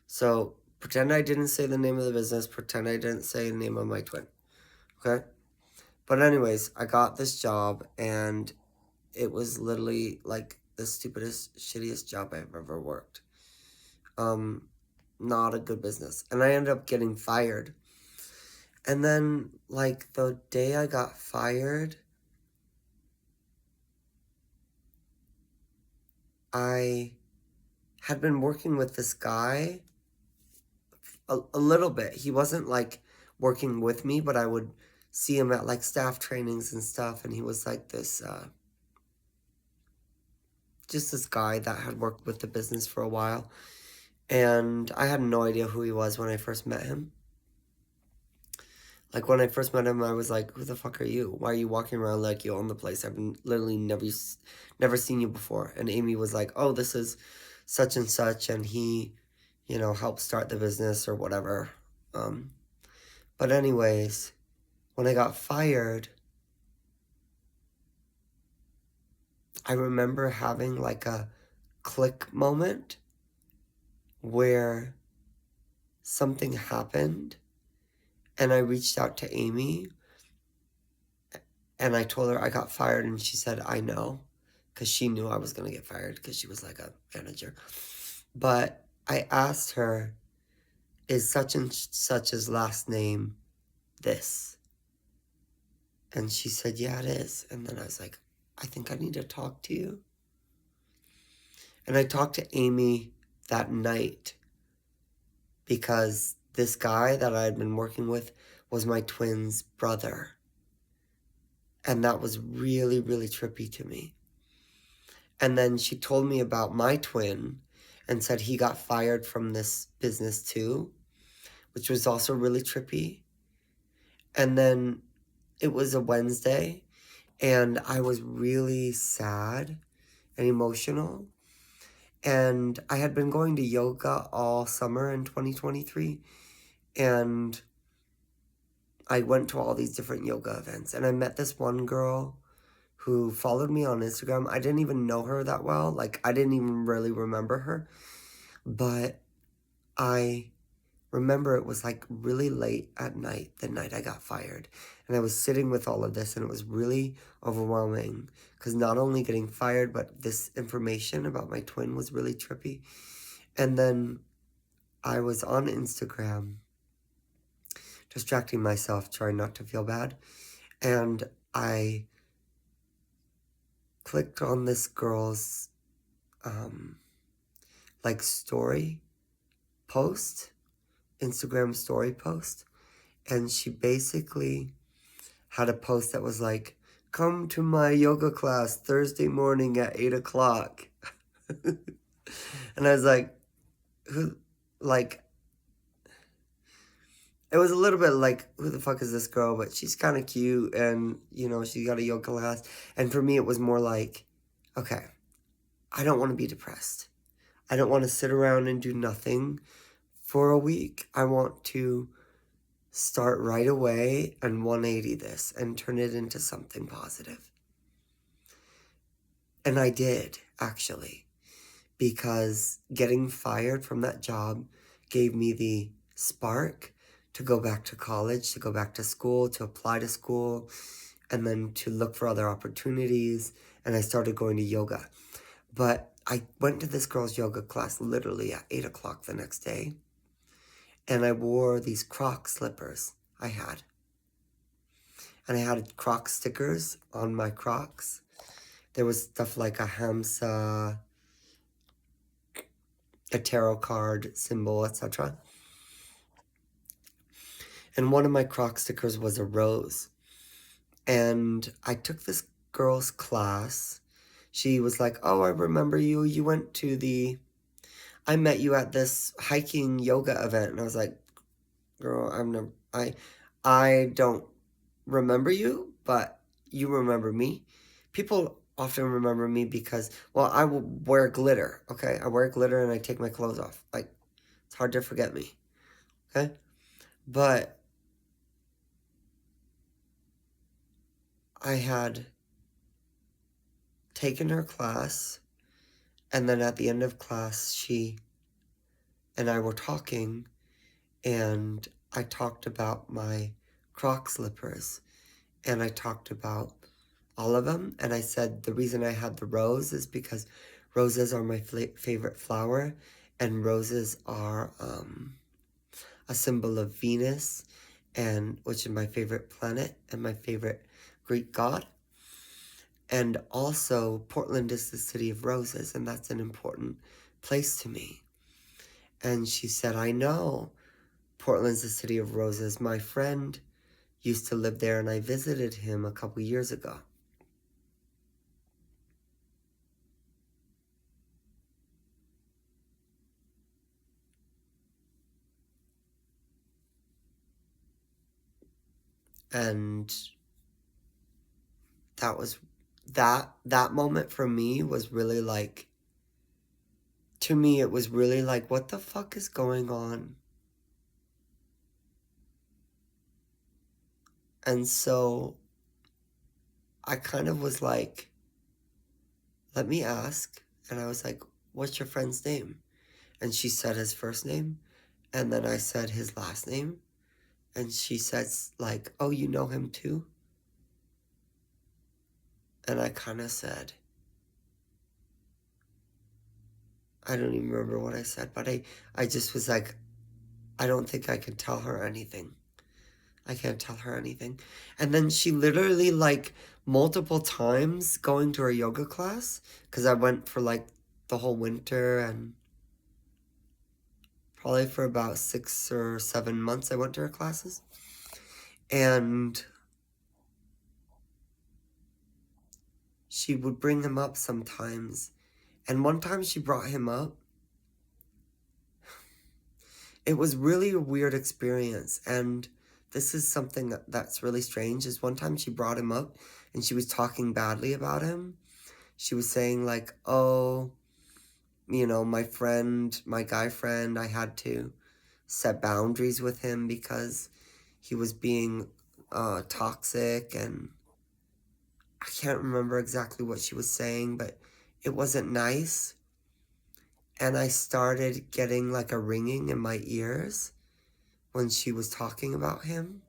So pretend I didn't say the name of the business. Pretend I didn't say the name of my twin. Okay? But anyways, I got this job, and it was literally like the stupidest, shittiest job I've ever worked. Not a good business. And I ended up getting fired. And then, like, the day I got fired, I had been working with this guy a little bit. He wasn't, like, working with me, but I would see him at, like, staff trainings and stuff, and he was, like, this, just this guy that had worked with the business for a while. And I had no idea who he was when I first met him. Like, when I first met him, I was like, who the fuck are you? Why are you walking around like you own the place? I've literally never seen you before. And Amy was like, oh, this is such and such, and he, you know, helped start the business or whatever. But anyways, when I got fired, I remember having like a click moment where something happened, and I reached out to Amy, and I told her I got fired, and she said, I know, because she knew I was going to get fired because she was like a manager. But I asked her, is such and such's last name this? And she said, yeah, it is. And then I was like, I think I need to talk to you. And I talked to Amy that night because this guy that I had been working with was my twin's brother. And that was really, really trippy to me. And then she told me about my twin and said he got fired from this business too, which was also really trippy. And then it was a Wednesday, and I was really sad and emotional. And I had been going to yoga all summer in 2023, and I went to all these different yoga events, and I met this one girl who followed me on Instagram. I didn't even know her that well. Like, I didn't even really remember her. But I remember it was like really late at night, the night I got fired. And I was sitting with all of this, and it was really overwhelming because not only getting fired, but this information about my twin was really trippy. And then I was on Instagram, distracting myself, trying not to feel bad. And I clicked on this girl's, like, story post, Instagram story post. And she basically had a post that was like, come to my yoga class Thursday morning at 8 o'clock. And I was like, who, like, it was a little bit like, who the fuck is this girl? But she's kind of cute, and, you know, she got a yoga class. And for me, it was more like, okay, I don't want to be depressed. I don't want to sit around and do nothing for a week. I want to start right away and 180 this and turn it into something positive. And I did, actually, because getting fired from that job gave me the spark to go back to college, to go back to school, to apply to school, and then to look for other opportunities. And I started going to yoga. But I went to this girl's yoga class literally at 8 o'clock the next day. And I wore these Croc slippers I had. And I had Croc stickers on my Crocs. There was stuff like a Hamsa, a tarot card symbol, etc. And one of my Croc stickers was a rose. And I took this girl's class. She was like, oh, I remember you. You went to I met you at this hiking yoga event. And I was like, Girl, I don't remember you, but you remember me. People often remember me because, well, I will wear glitter, okay? I wear glitter and I take my clothes off. Like, it's hard to forget me, okay? But I had taken her class, and then at the end of class, she and I were talking, and I talked about my Croc slippers, and I talked about all of them, and I said the reason I had the rose is because roses are my favorite flower, and roses are a symbol of Venus, and which is my favorite planet and my favorite Greek god. And also, Portland is the city of roses, and that's an important place to me. And she said, I know Portland's the city of roses. My friend used to live there, and I visited him a couple years ago. And that was that moment for me was really like, to me it was really like, what the fuck is going on? And so I kind of was like, let me ask. And I was like, what's your friend's name? And she said his first name, and then I said his last name, and she says like, oh, you know him too? And I kind of said, I don't even remember what I said, but I just was like, I don't think I can tell her anything. I can't tell her anything. And then she literally, like, multiple times going to her yoga class, because I went for, like, the whole winter, and probably for about 6 or 7 months I went to her classes. And she would bring him up sometimes. And one time she brought him up. It was really a weird experience, and this is something that's really strange, is one time she brought him up, and she was talking badly about him. She was saying, like, oh, you know, my guy friend, I had to set boundaries with him because he was being toxic, and I can't remember exactly what she was saying, but it wasn't nice. And I started getting like a ringing in my ears when she was talking about him.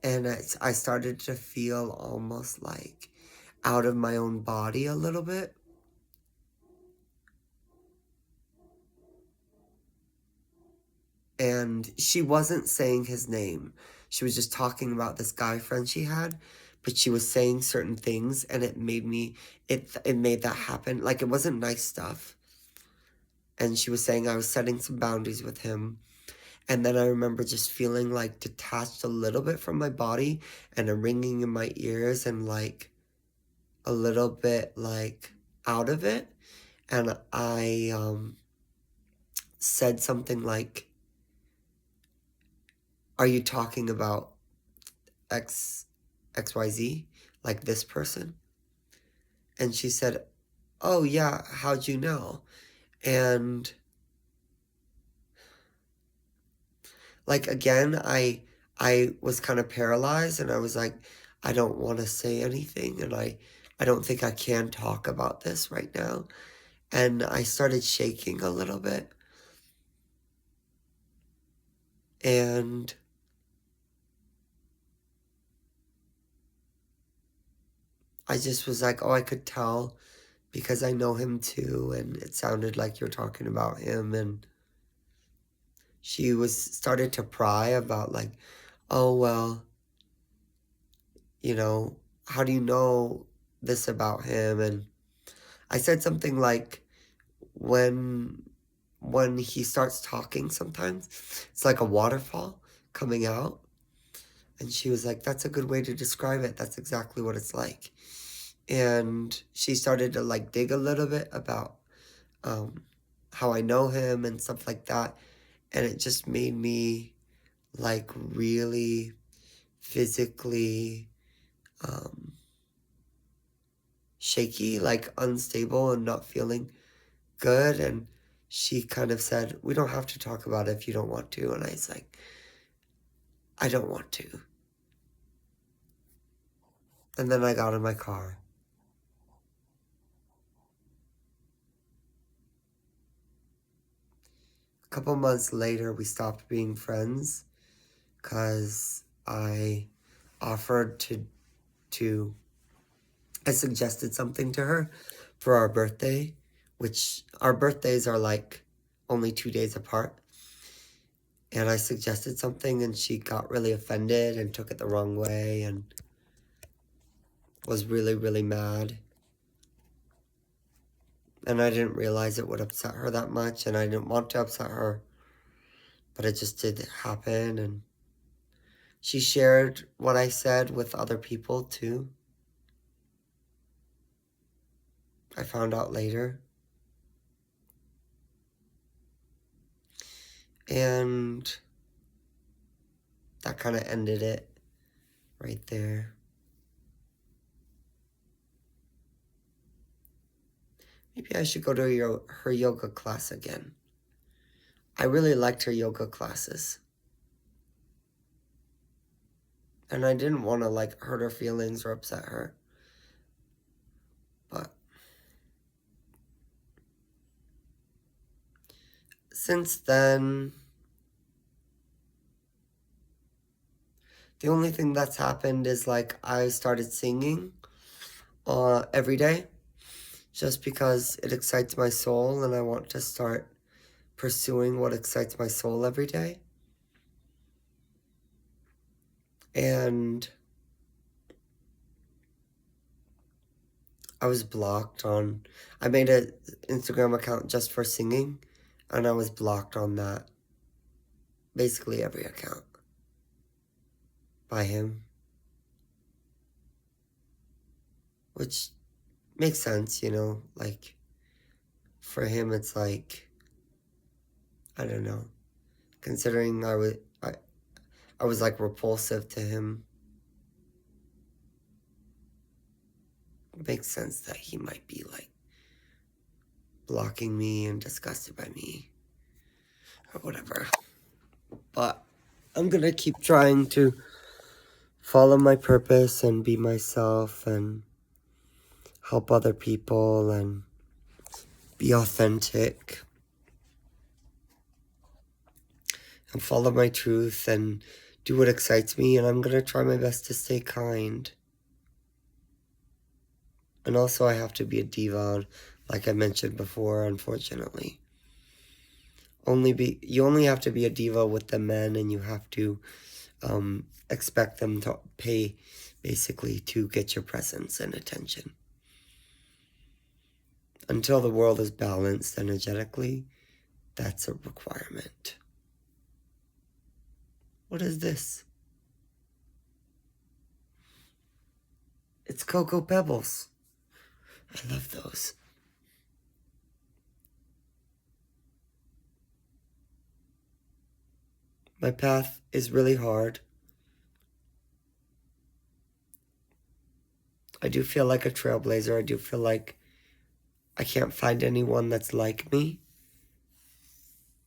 And I started to feel almost like out of my own body a little bit. And she wasn't saying his name. She was just talking about this guy friend she had, but she was saying certain things, and it made that happen. Like, it wasn't nice stuff. And she was saying I was setting some boundaries with him. And then I remember just feeling like detached a little bit from my body, and a ringing in my ears, and like a little bit like out of it. And I said something like, are you talking about XYZ, like this person? And she said, oh yeah, how'd you know? And like, again, I was kind of paralyzed, and I was like, I don't want to say anything, and I don't think I can talk about this right now. And I started shaking a little bit, and I just was like, oh, I could tell because I know him too, and it sounded like you're talking about him. And she started to pry about like, oh, well, you know, how do you know this about him? And I said something like, when he starts talking sometimes, it's like a waterfall coming out. And she was like, that's a good way to describe it. That's exactly what it's like. And she started to like dig a little bit about how I know him and stuff like that. And it just made me like really physically shaky, like unstable and not feeling good. And she kind of said, we don't have to talk about it if you don't want to. And I was like, I don't want to. And then I got in my car. A couple months later, we stopped being friends because I offered I suggested something to her for our birthday, which our birthdays are like only 2 days apart. And I suggested something and she got really offended and took it the wrong way and was really, really mad. And I didn't realize it would upset her that much, and I didn't want to upset her, but it just did happen. And she shared what I said with other people too. I found out later. And that kind of ended it right there. Maybe I should go to her yoga class again. I really liked her yoga classes. And I didn't want to like hurt her feelings or upset her. But since then, the only thing that's happened is like I started singing every day just because it excites my soul and I want to start pursuing what excites my soul every day. And I was blocked on, I made an Instagram account just for singing, and I was blocked on that, basically every account, by him. Which makes sense, you know, like, for him it's like, I don't know, considering I was like repulsive to him. It makes sense that he might be like blocking me and disgusted by me or whatever. But I'm gonna keep trying to follow my purpose and be myself and help other people and be authentic and follow my truth and do what excites me. And I'm gonna try my best to stay kind. And also I have to be a diva, like I mentioned before, unfortunately. You only have to be a diva with the men, and you have to expect them to pay, basically, to get your presence and attention. Until the world is balanced energetically, that's a requirement. What is this? It's Cocoa Pebbles. I love those. My path is really hard. I do feel like a trailblazer. I do feel like I can't find anyone that's like me.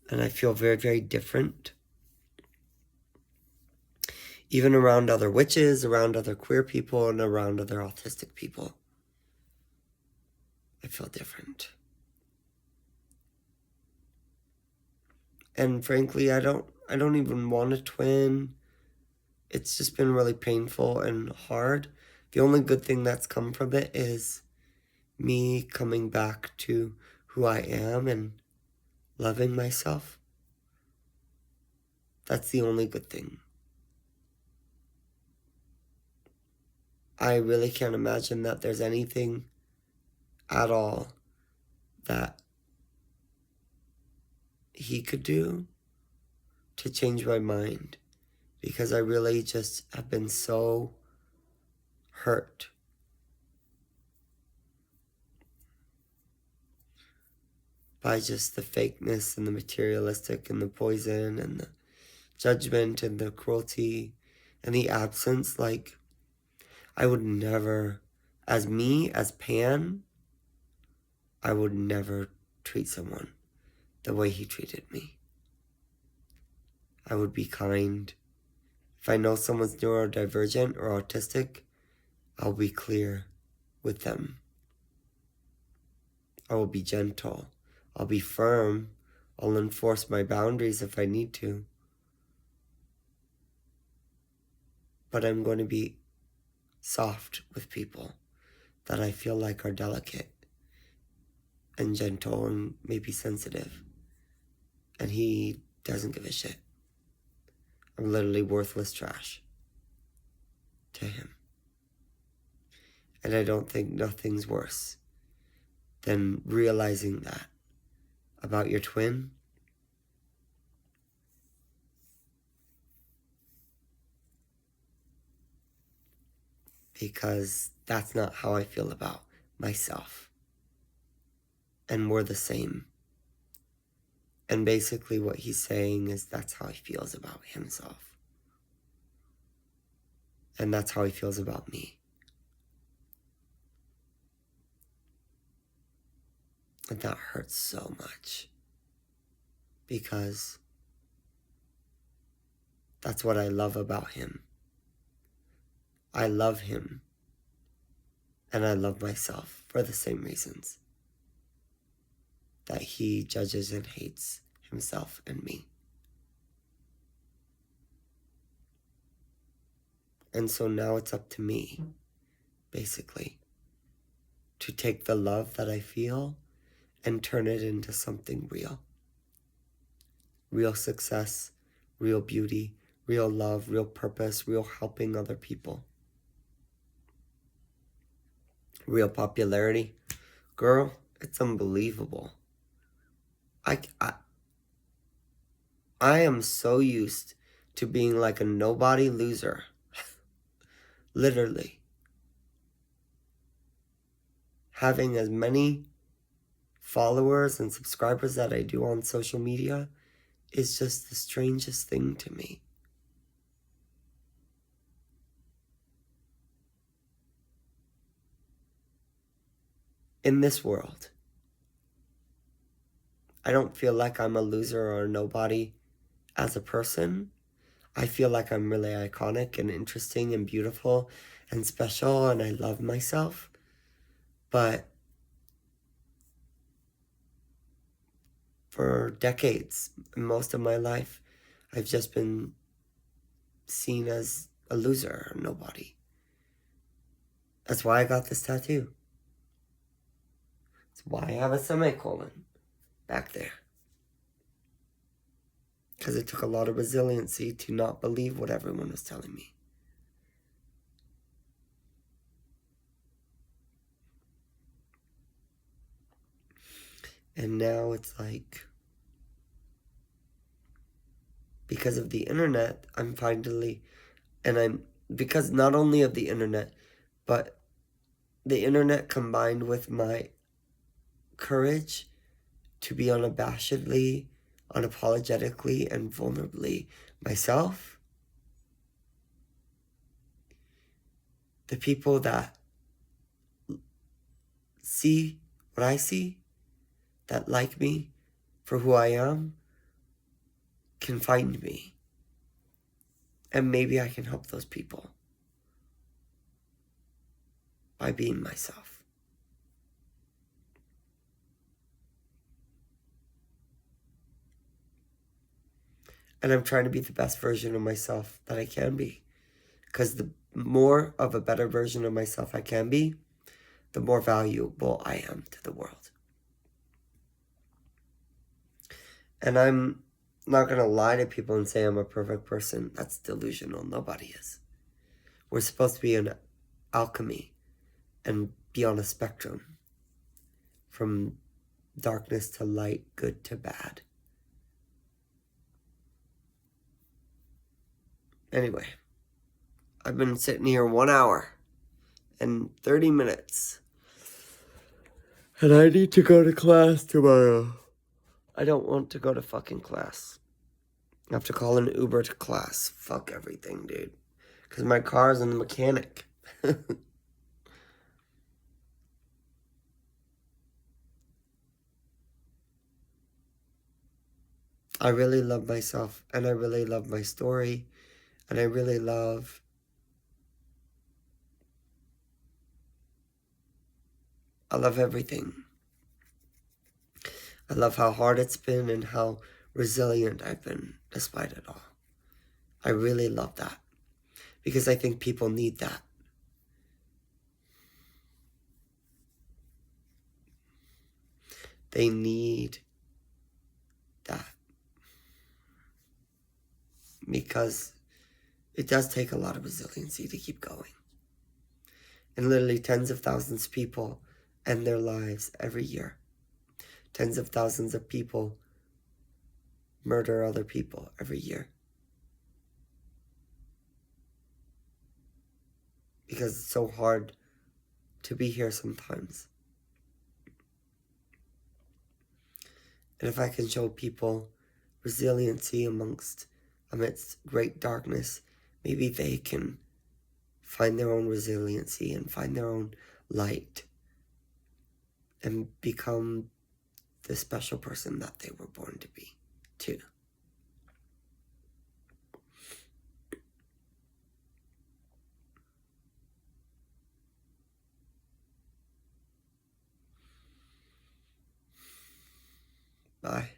And I feel very, very different. Even around other witches, around other queer people, and around other autistic people. I feel different. And frankly, I don't even want a twin. It's just been really painful and hard. The only good thing that's come from it is me coming back to who I am and loving myself. That's the only good thing. I really can't imagine that there's anything at all that he could do to change my mind, because I really just have been so hurt. by just the fakeness and the materialistic and the poison and the judgment and the cruelty and the absence. Like, I would never, as me, as Pan, I would never treat someone the way he treated me. I would be kind. If I know someone's neurodivergent or autistic, I'll be clear with them. I will be gentle. I'll be firm. I'll enforce my boundaries if I need to. But I'm going to be soft with people that I feel like are delicate and gentle and maybe sensitive. And he doesn't give a shit. I'm literally worthless trash to him. And I don't think nothing's worse than realizing that about your twin. Because that's not how I feel about myself. And we're the same. And basically what he's saying is that's how he feels about himself. And that's how he feels about me. And that hurts so much. Because that's what I love about him. I love him. And I love myself for the same reasons that he judges and hates himself and me. And so now it's up to me, basically, to take the love that I feel and turn it into something real. Real success, real beauty, real love, real purpose, real helping other people. Real popularity. Girl, it's unbelievable. I am so used to being like a nobody loser. Literally. Having as many followers and subscribers that I do on social media is just the strangest thing to me. In this world, I don't feel like I'm a loser or a nobody as a person. I feel like I'm really iconic and interesting and beautiful and special, and I love myself. But for decades, most of my life, I've just been seen as a loser or nobody. That's why I got this tattoo. That's why I have a semicolon back there. Because it took a lot of resiliency to not believe what everyone was telling me. And now it's like, because of the internet, because not only of the internet, but the internet combined with my courage to be unabashedly, unapologetically, and vulnerably myself. The people that see what I see, that like me for who I am, can find me. And maybe I can help those people by being myself. And I'm trying to be the best version of myself that I can be. Because the more of a better version of myself I can be, the more valuable I am to the world. And I'm not going to lie to people and say I'm a perfect person. That's delusional. Nobody is. We're supposed to be an alchemy and be on a spectrum from darkness to light, good to bad. Anyway, I've been sitting here 1 hour and 30 minutes. And I need to go to class tomorrow. I don't want to go to fucking class. I have to call an Uber to class. Fuck everything, dude. Because my car's in the mechanic. I really love myself, and I really love my story, and I really love everything. I love how hard it's been and how resilient I've been despite it all. I really love that because I think people need that. They need that because it does take a lot of resiliency to keep going. And literally tens of thousands of people end their lives every year. Tens of thousands of people murder other people every year. Because it's so hard to be here sometimes. And if I can show people resiliency amidst great darkness, maybe they can find their own resiliency and find their own light and become the special person that they were born to be, too. Bye.